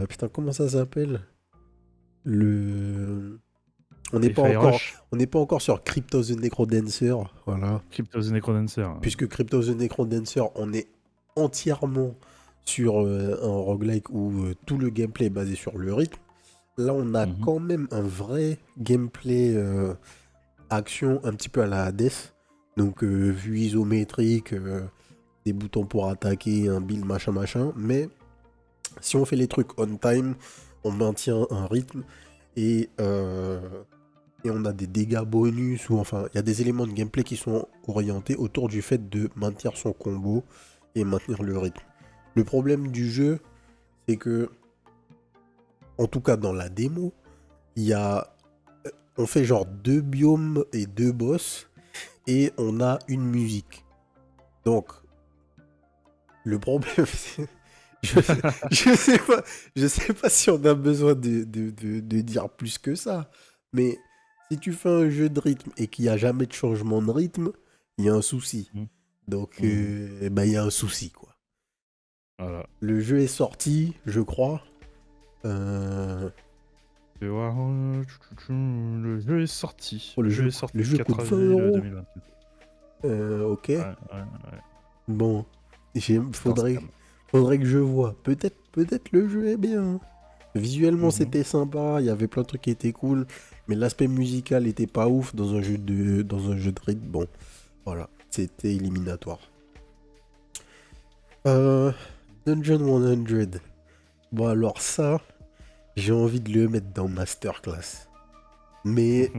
putain, comment ça s'appelle? Le. On n'est Et pas Fire encore, Rush, on n'est pas encore sur Crypto the Necrodancer, voilà. Crypto the Necrodancer. Puisque Crypto the Necrodancer, on est entièrement sur un roguelike où tout le gameplay est basé sur le rythme. Là, on a Mhm. quand même un vrai gameplay action un petit peu à la Hades. Donc, vue isométrique, des boutons pour attaquer, un build, machin, machin. Mais si on fait les trucs on time, on maintient un rythme et, euh, et on a des dégâts bonus ou enfin, il y a des éléments de gameplay qui sont orientés autour du fait de maintenir son combo et maintenir le rythme. Le problème du jeu, c'est que, en tout cas dans la démo, il y a, on fait genre 2 biomes et 2 boss et on a une musique. Donc, le problème, c'est Je, je sais pas si on a besoin de dire plus que ça. Mais si tu fais un jeu de rythme et qu'il n'y a jamais de changement de rythme, il y a un souci. Mhm. Donc, Mhm. bah, il y a un souci, quoi. Voilà. Le jeu est sorti, je crois. Euh, Je vais voir, le jeu est sorti. oh, Le jeu est le sorti le jeu 4 coûte 20 avril euros. 2024. Ok. Ouais, ouais, ouais. Bon. C'est un scam. Faudrait que je vois. Peut-être le jeu est bien. Visuellement, Mhm. c'était sympa, il y avait plein de trucs qui étaient cool, mais l'aspect musical était pas ouf dans un jeu de rythme. Bon, voilà, c'était éliminatoire. Euh, Dungeon 100. Bon, alors ça, j'ai envie de le mettre dans Masterclass. Mais,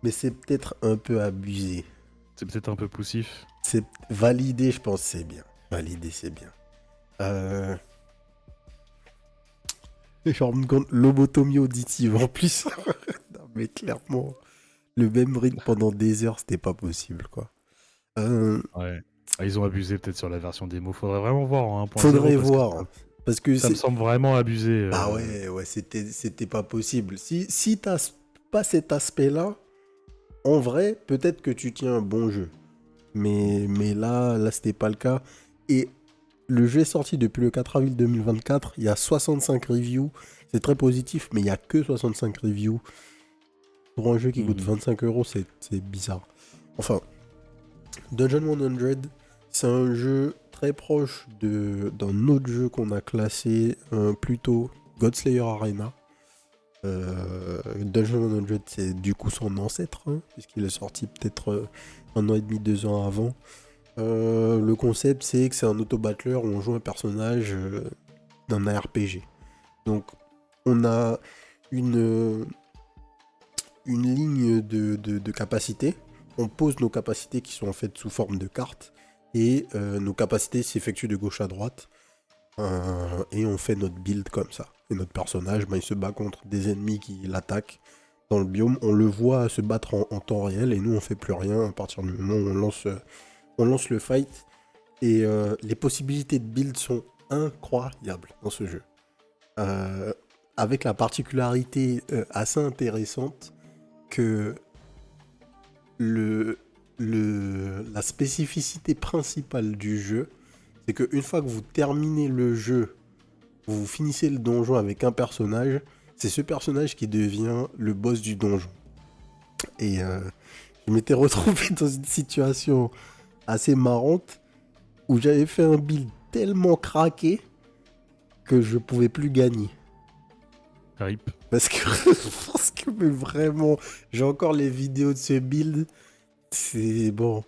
mais c'est peut-être un peu abusé. C'est peut-être un peu poussif. C'est validé, je pense, c'est bien. Validé, c'est bien. Euh, je me rends compte, lobotomie auditive en plus. Non, mais clairement. Le même rythme pendant des heures, c'était pas possible, quoi. Euh, Ouais. Ah, ils ont abusé peut-être sur la version démo. Faudrait vraiment voir en 1.0 Faudrait parce que voir. Parce que ça me c'est. semble vraiment abusé. Ah ouais, ouais, c'était pas possible. Si t'as pas cet aspect-là, en vrai, peut-être que tu tiens un bon jeu. Mais là, c'était pas le cas. Et le jeu est sorti depuis le 4 avril 2024. Il y a 65 reviews. C'est très positif, mais il y a que 65 reviews. Pour un jeu qui coûte Mhm. 25 euros, c'est bizarre. Enfin, Dungeon 100, c'est un jeu très proche d'un autre jeu qu'on a classé plus tôt, Godslayer Arena. Dungeon 100, c'est du coup son ancêtre, hein, puisqu'il est sorti peut-être 1 an et demi, 2 ans avant. Le concept, c'est que c'est un auto-battleur où on joue un personnage d'un ARPG. Donc, on a une, une ligne de capacités. On pose nos capacités qui sont en fait sous forme de cartes. Et nos capacités s'effectuent de gauche à droite. Et on fait notre build comme ça. Et notre personnage, il se bat contre des ennemis qui l'attaquent dans le biome. On le voit se battre en temps réel. Et nous, on fait plus rien à partir du moment où on lance le fight. Et les possibilités de build sont incroyables dans ce jeu. Euh, avec la particularité assez intéressante que la spécificité principale du jeu, c'est qu'une fois que vous terminez le jeu, vous finissez le donjon avec un personnage, c'est ce personnage qui devient le boss du donjon. Et je m'étais retrouvé dans une situation assez marrante où j'avais fait un build tellement craqué que je pouvais plus gagner. RIP. Parce que, parce que mais vraiment, j'ai encore les vidéos de ce build. C'est bon.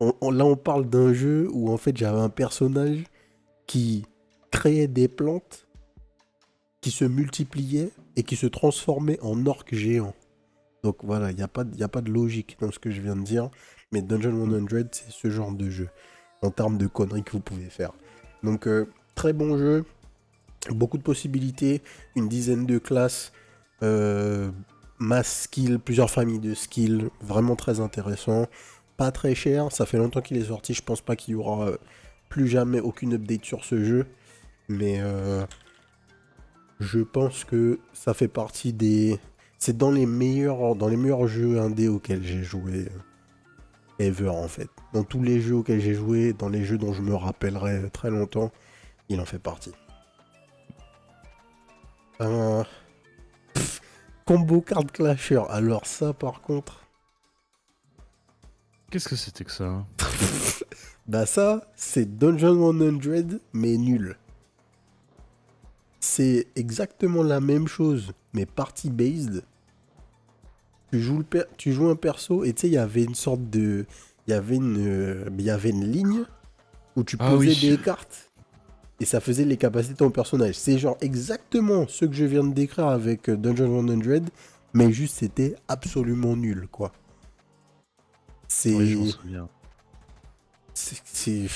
Là, on parle d'un jeu où en fait j'avais un personnage qui créait des plantes qui se multipliaient et qui se transformaient en orques géants. Donc voilà, il y a pas de logique dans ce que je viens de dire. Mais Dungeon 100, c'est ce genre de jeu. En termes de conneries que vous pouvez faire. Donc, très bon jeu. Beaucoup de possibilités. Une dizaine de classes. Mass skill, plusieurs familles de skills. Vraiment très intéressant. Pas très cher. Ça fait longtemps qu'il est sorti. Je pense pas qu'il y aura plus jamais aucune update sur ce jeu. Mais je pense que ça fait partie des... C'est dans les meilleurs jeux indés auxquels j'ai joué ever en fait. Dans tous les jeux auxquels j'ai joué, dans les jeux dont je me rappellerai très longtemps, il en fait partie. Euh, Combo Card Clasher. Alors ça par contre... Qu'est-ce que c'était que ça, hein? Bah ça, c'est Dungeon 100, mais nul. C'est exactement la même chose, mais party-based. Tu joues un perso, et tu sais, il y avait une sorte de... Il y avait une ligne où tu Ah posais oui. des cartes, et ça faisait les capacités de ton personnage. C'est genre exactement ce que je viens de décrire avec Dungeon 100, mais juste c'était absolument nul, quoi. Oui, je m'en C'est... souviens. C'est...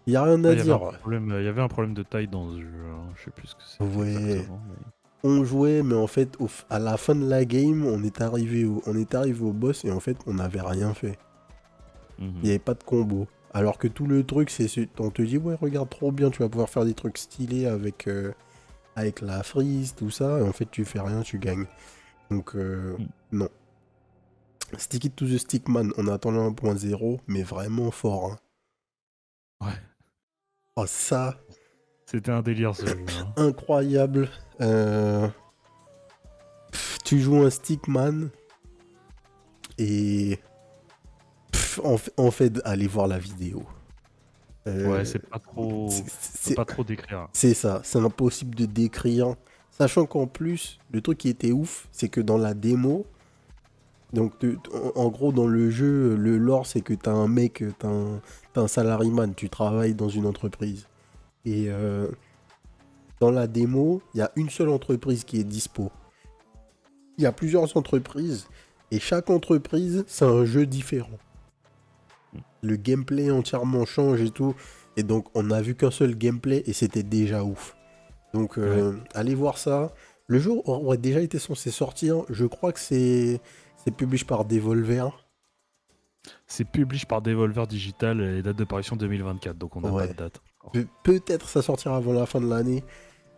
Il y a rien Ah, à il y avait un dire. problème, il y avait un problème de taille dans ce jeu, hein. Je sais plus ce que c'était Ouais. exactement. On jouait, mais en fait, à la fin de la game, on est arrivé au boss, et en fait, on n'avait rien fait. Il n'y avait pas de combo. Alors que tout le truc, on te dit, ouais, regarde trop bien, tu vas pouvoir faire des trucs stylés avec la freeze, tout ça, et en fait, tu fais rien, tu gagnes. Donc, non. Stick It to the Stickman, on attend le 1.0, mais vraiment fort. Hein. Ouais. Oh, ça, C'était un délire ce jeu, hein. incroyable. Tu joues un Stickman, et en fait, allez voir la vidéo. Ouais, c'est pas trop. Je peux C'est pas trop décrire. c'est ça, c'est impossible de décrire. Sachant qu'en plus, le truc qui était ouf, c'est que dans la démo, donc en gros dans le jeu, le lore c'est que t'as un mec, t'as un salaryman, tu travailles dans une entreprise. Et dans la démo, il y a une seule entreprise qui est dispo. Il y a plusieurs entreprises, et chaque entreprise, c'est un jeu différent. Le gameplay entièrement change et tout. Et donc, on n'a vu qu'un seul gameplay et c'était déjà ouf. Donc, allez voir ça. Le jeu aurait déjà été censé sortir. Je crois que c'est publié par Devolver. C'est publié par Devolver Digital et date d'apparition 2024, donc on n'a pas de Ouais. date. Peut-être ça sortira avant la fin de l'année.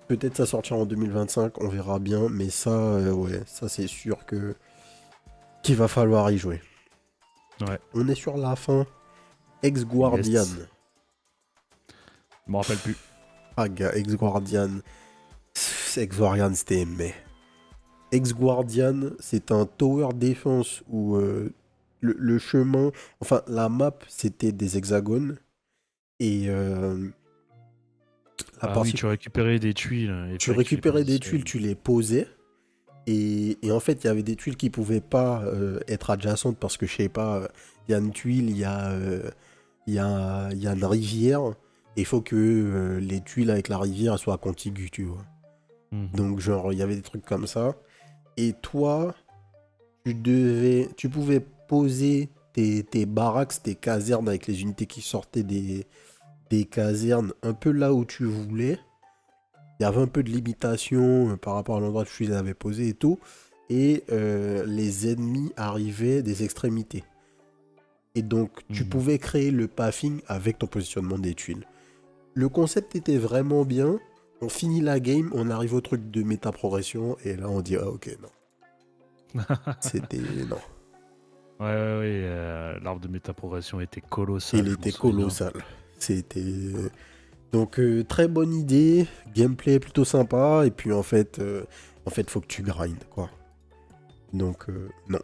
Peut-être ça sortira en 2025. On verra bien. Mais ça, ouais, ça c'est sûr qu'il va falloir y jouer. Ouais. On est sur la fin. Ex-Guardian. Yes. Je m'en rappelle plus. Ah, gars, Ex-Guardian. Ex-Guardian, c'était mais. Ex-Guardian, c'est un tower defense où le chemin, enfin la map, c'était des hexagones. Et la Ah oui, partie, tu récupérais des tuiles. Et tu fallait que tu les récupérais des positionnes. tuiles, tu les posais. Et en fait, il y avait des tuiles qui pouvaient pas être adjacentes parce que, je sais pas, il y a une tuile, il y a une rivière. Et il faut que les tuiles avec la rivière soient contiguës, tu vois. Donc, genre, il y avait des trucs comme ça. Et toi, tu pouvais poser tes barracks, tes casernes avec les unités qui sortaient des casernes un peu là où tu voulais. Il y avait un peu de limitation par rapport à l'endroit où tu les avais posés et tout. Et les ennemis arrivaient des extrémités. Et donc, tu pouvais créer le pathing avec ton positionnement des tuiles. Le concept était vraiment bien. On finit la game, on arrive au truc de méta-progression. Et là, on dit, ah ok, non. C'était... non. Ouais, l'arbre de métaprogression était colossal. Il je était m'en souviens. colossal. C'était... Donc, très bonne idée. Gameplay plutôt sympa. Et puis, en fait, faut que tu grindes, quoi. Donc, non.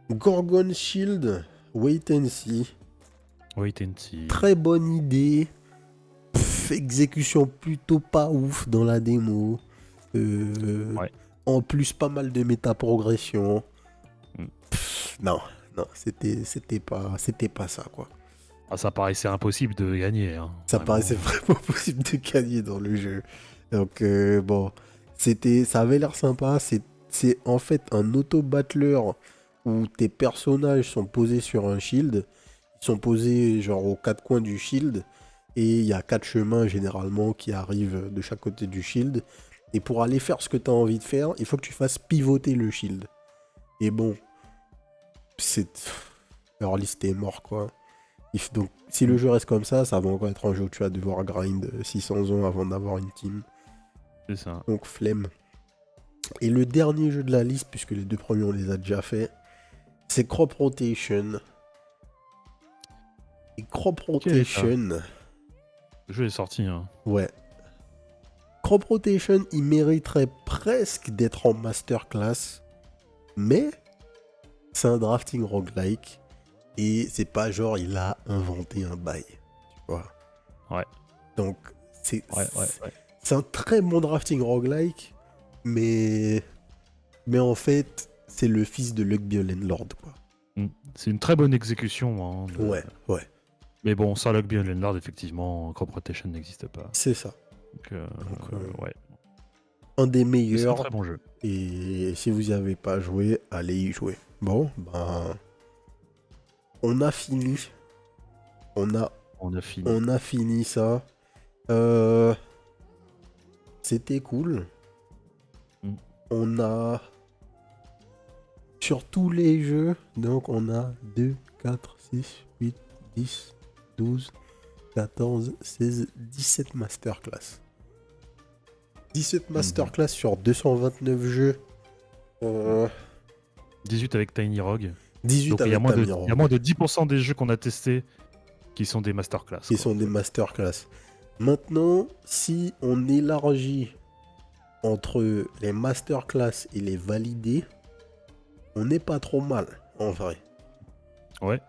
Gorgon Shield, Wait and See. Wait and see. Très bonne idée. Exécution plutôt pas ouf dans la démo. Ouais. En plus, pas mal de méta-progression. Non, c'était pas ça, quoi. Ah, ça paraissait impossible de gagner. Hein, Ça vraiment. paraissait vraiment possible de gagner dans le jeu. Donc, bon, ça avait l'air sympa. C'est en fait un auto-battleur où tes personnages sont posés sur un shield. Ils sont posés genre aux quatre coins du shield. Et il y a quatre chemins généralement qui arrivent de chaque côté du shield. Et pour aller faire ce que tu as envie de faire, il faut que tu fasses pivoter le shield. Et bon, c'est... Early, c'était mort, quoi. Donc, si le Mm. jeu reste comme ça va encore être un jeu où tu vas devoir grind 600 ans avant d'avoir une team. C'est ça. Donc, flemme. Et le dernier jeu de la liste, puisque les deux premiers on les a déjà fait, c'est Crop Rotation. Et Crop Quel état? Rotation, Le jeu est sorti, hein. ouais. Crop Rotation, il mériterait presque d'être en masterclass, mais c'est un drafting roguelike. Et c'est pas genre il a inventé un bail, tu vois. Ouais, Donc, c'est ouais, ouais, ouais. c'est un très bon drafting roguelike, mais en fait, c'est le fils de Luck Lord, quoi. Mm. C'est une très bonne exécution, hein, Ouais, ouais, Mais bon, sans Luck Beyond Landlord, effectivement, Crop Rotation n'existe pas. c'est ça. Donc, Donc, ouais. un des Mais c'est un meilleurs. très bon jeu. Et si vous n'y avez pas joué, allez y jouer. Bon, ben, on a fini. On a, On a fini. on a fini ça. Euh, C'était cool. Mm. On a... Sur tous les jeux, donc on a 2, 4, 6, 8, 10, 12, 14, 16, 17 masterclass. 17 masterclass sur 229 jeux. 18 avec Tiny Rogue. 18 Donc il y a avec moins de, Tiny il y a Rogue, moins de 10% des jeux qu'on a testés qui sont des masterclass. qui quoi, sont en des fait. masterclass. Maintenant, si on élargit entre les masterclass et les validés, on n'est pas trop mal, en vrai. Ouais.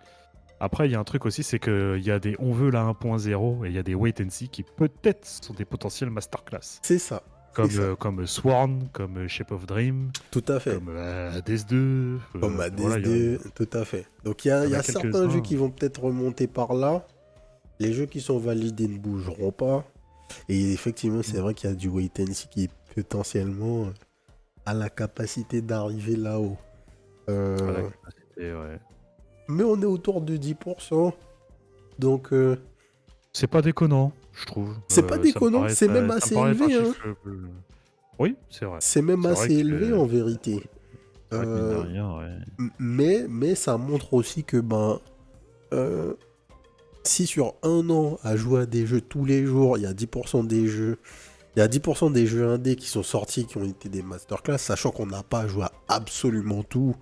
Après, il y a un truc aussi, c'est qu'il y a des on veut la 1.0 et il y a des wait and see qui peut-être sont des potentiels masterclass. C'est ça. C'est ça. Comme Sworn, comme Shape of Dream, Tout à fait. comme Hades 2. Comme Voilà, ADS2, tout à fait. Donc il il y y en a a certains jeux quelques-uns. qui vont peut-être remonter par là. Les jeux qui sont validés ne bougeront pas. Et effectivement, c'est vrai qu'il y a du wait and see qui potentiellement a la capacité d'arriver là-haut. Voilà, capacité, ouais. Mais on est autour de 10%. Donc C'est pas déconnant, je trouve. c'est pas Ça me déconnant, paraît, c'est même ça me assez paraît être un élevé, hein. chiffre. Oui, c'est vrai. C'est même C'est vrai assez élevé que, en vérité. c'est vrai que mine de Euh, rien, ouais. mais ça montre aussi que euh, si sur un an à jouer à des jeux tous les jours, il y a 10% des jeux, il y a 10% des jeux indés qui sont sortis, qui ont été des masterclass, sachant qu'on n'a pas joué à absolument tout.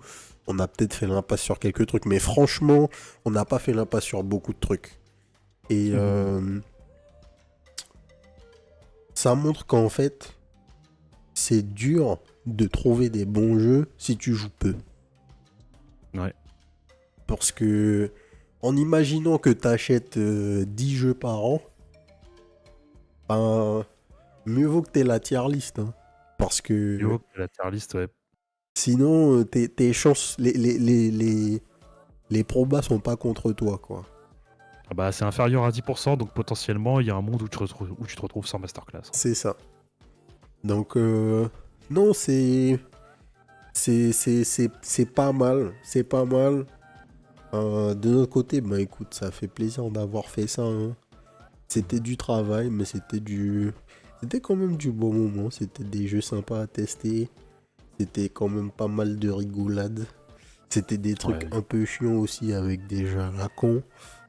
On a peut-être fait l'impasse sur quelques trucs, mais franchement, on n'a pas fait l'impasse sur beaucoup de trucs. Et ça montre qu'en fait, c'est dur de trouver des bons jeux si tu joues peu. Ouais. Parce que, en imaginant que tu achètes 10 jeux par an, ben, mieux vaut que tu aies la tier list. Hein. Parce que La tier list, ouais. sinon, tes chances, les probas sont pas contre toi, quoi. Ah bah, c'est inférieur à 10%, donc potentiellement, il y a un monde où où tu te retrouves sans masterclass. C'est ça. Donc, non, c'est pas mal. C'est pas mal. De notre côté, ben écoute, ça fait plaisir d'avoir fait ça. Hein. C'était du travail, mais c'était quand même du bon moment. C'était des jeux sympas à tester. C'était quand même pas mal de rigolades. C'était des trucs Ouais. un peu chiants aussi avec des jeux à la con.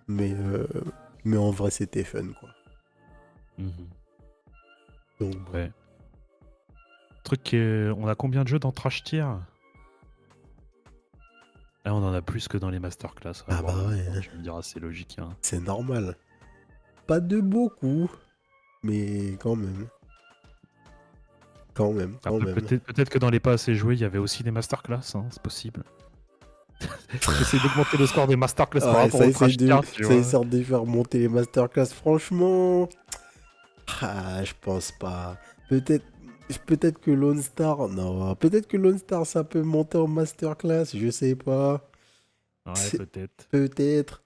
Mais en vrai, c'était fun, quoi. Mhm. Donc, Ouais. On a combien de jeux dans Trash Tier? Là, on en a plus que dans les masterclass. Ah bah ouais, hein. Tu me diras, c'est logique. Hein. C'est normal. Pas de beaucoup, mais quand même. Quand même, quand Après, même. peut-être que dans les pas assez joués, il y avait aussi des masterclass, hein, c'est possible. J'essaie d'augmenter le score des masterclass par Ouais, rapport au Trash Tier, tu ça vois. essaie de faire monter les masterclass. Franchement, je pense pas. Peut-être, peut-être que Lone Star, non, peut-être que Lone Star, ça peut monter en masterclass. Je sais pas. Ouais, C'est- peut-être. Peut-être.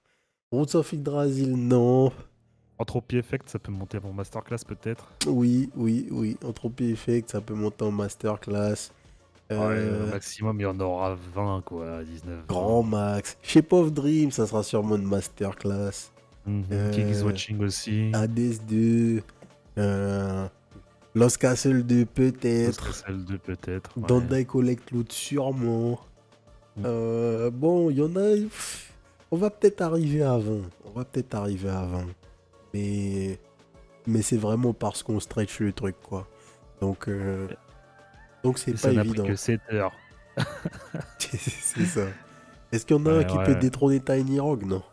Roots of Yggdrasil, non. Entropy Effect, ça peut monter mon masterclass peut-être. Oui, oui, oui. Entropy Effect, ça peut monter en masterclass. Ouais, Euh, maximum, il y en aura 20, quoi, 19, 20. Grand Max. Shape of Dream, ça sera sûrement une masterclass. King is Euh, Watching aussi. Hades 2. euh, Lost Castle 2, Lost peut-être. Castle 2 peut-être, ouais. Dandai Collect Loot, sûrement. Mm. Bon, il y en a. On va peut-être arriver à 20. On va peut-être arriver à 20. Mais, mais c'est vraiment parce qu'on stretch le truc, quoi. Donc, euh, donc c'est Et pas ça n'a pris évident. que 7 heures. C'est ça. Est-ce qu'il y en a un Ouais, qui peut ouais, détrôner Tiny Rock? Non.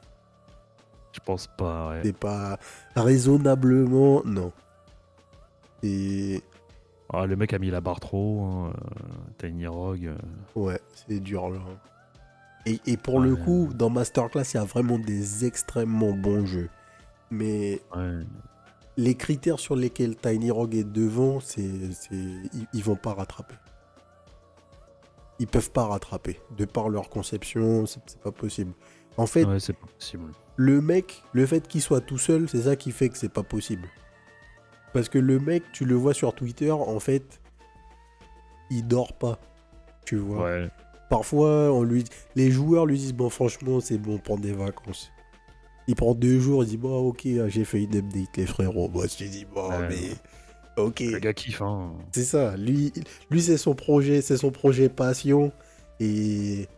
je pense pas, ouais. C'est pas raisonnablement. Non. Et Ah, le mec a mis la barre trop haut, hein, Tiny Rogue. ouais, c'est dur là. Et pour le Ouais, coup, dans Masterclass, il y a vraiment des extrêmement bons jeux. Mais ouais. les critères sur lesquels Tiny Rogue est devant, ils vont pas rattraper. Ils peuvent pas rattraper. De par leur conception, c'est pas possible. En fait, Ouais, c'est pas possible. le mec, le fait qu'il soit tout seul, c'est ça qui fait que c'est pas possible. Parce que le mec, tu le vois sur Twitter, en fait, il dort pas. Tu vois. Ouais, Parfois, les joueurs lui disent, bon, franchement, c'est bon, prendre des vacances. Il prend 2 jours, il dit, bon, ok, j'ai fait une update, les frérots. Moi, je dis, bon, ouais. mais, ok. Le gars kiffe, hein. C'est ça. Lui c'est son projet passion. Et, et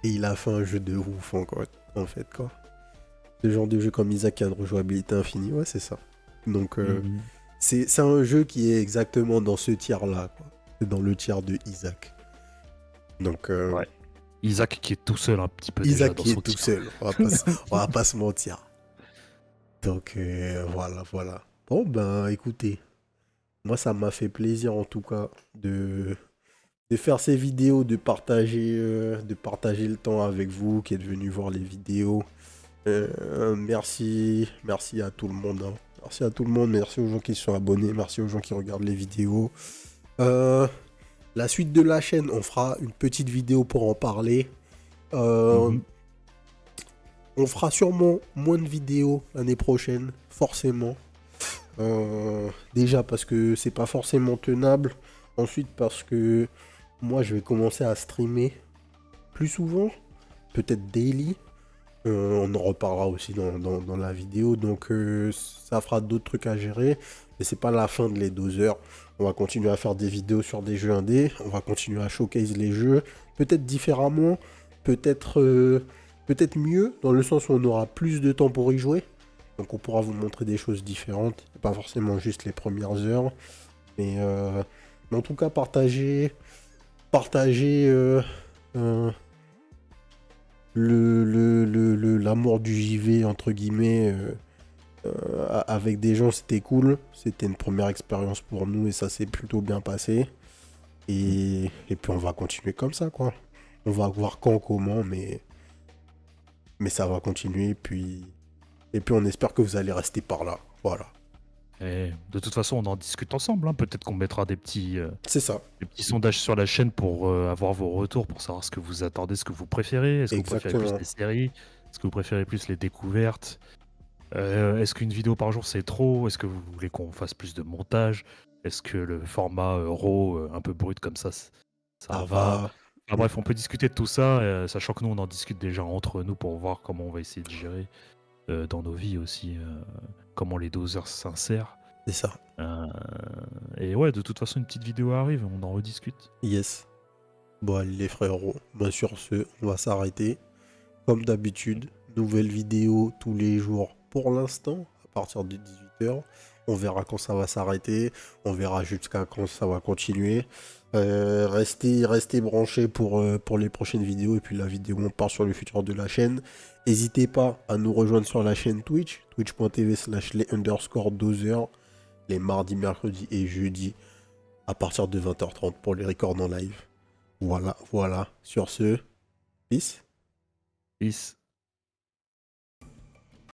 il a fait un jeu de ouf, en fait, quoi. Ce genre de jeu comme Isaac qui a une rejouabilité infinie, ouais, c'est ça. Donc, Mhm. c'est un jeu qui est exactement dans ce tiers-là, quoi. C'est dans le tiers de Isaac. Donc, Ouais. Isaac qui est tout seul un petit peu déjà Isaac dans qui son est tout tir. seul, on va pas se mentir. Donc, voilà, voilà. Bon, ben, écoutez, moi, ça m'a fait plaisir, en tout cas, de faire ces vidéos, de partager le temps avec vous qui êtes venu voir les vidéos. Merci à tout le monde, hein. Merci à tout le monde, merci aux gens qui se sont abonnés, merci aux gens qui regardent les vidéos. Euh, la suite de la chaîne, on fera une petite vidéo pour en parler. Euh, Mhm. on fera sûrement moins de vidéos l'année prochaine, forcément. Déjà parce que c'est pas forcément tenable. Ensuite parce que moi je vais commencer à streamer plus souvent, peut-être daily. On en reparlera aussi dans la vidéo. Donc ça fera d'autres trucs à gérer. Mais c'est pas la fin de les 2 heures. On va continuer à faire des vidéos sur des jeux indés. On va continuer à showcase les jeux. Peut-être différemment. Peut-être peut-être mieux. Dans le sens où on aura plus de temps pour y jouer. Donc on pourra vous montrer des choses différentes. Pas forcément juste les premières heures. Mais en tout cas, partagez euh, l'amour du JV, entre guillemets, avec des gens, c'était cool. C'était une première expérience pour nous et ça s'est plutôt bien passé. Et puis on va continuer comme ça, quoi. On va voir quand, comment, mais ça va continuer. Et puis on espère que vous allez rester par là. Voilà. Et de toute façon, on en discute ensemble, hein. Peut-être qu'on mettra C'est ça. des petits sondages sur la chaîne pour avoir vos retours, pour savoir ce que vous attendez, ce que vous préférez. Est-ce que vous préférez plus Exactement. les séries? Est-ce que vous préférez plus les découvertes? Est-ce qu'une vidéo par jour c'est trop? Est-ce que vous voulez qu'on fasse plus de montage? Est-ce que le format RAW un peu brut comme ça Ça va? va. Enfin Mm. bref, on peut discuter de tout ça, sachant que nous on en discute déjà entre nous pour voir comment on va essayer de gérer dans nos vies aussi, comment les doseurs s'insèrent. C'est ça. Euh, et ouais, de toute façon, une petite vidéo arrive, on en rediscute. Yes. Bon, allez, les frérots. Bien sur ce, on va s'arrêter. Comme d'habitude, nouvelle vidéo tous les jours pour l'instant, à partir de 18h. On verra quand ça va s'arrêter. On verra jusqu'à quand ça va continuer. Restez branchés pour les prochaines vidéos. Et puis la vidéo, on part sur le futur de la chaîne. N'hésitez pas à nous rejoindre sur la chaîne Twitch. Twitch.tv/les_doseurs. Les mardis, mercredis et jeudis. À partir de 20h30 pour les records en live. Voilà, voilà. Sur ce, peace. Peace.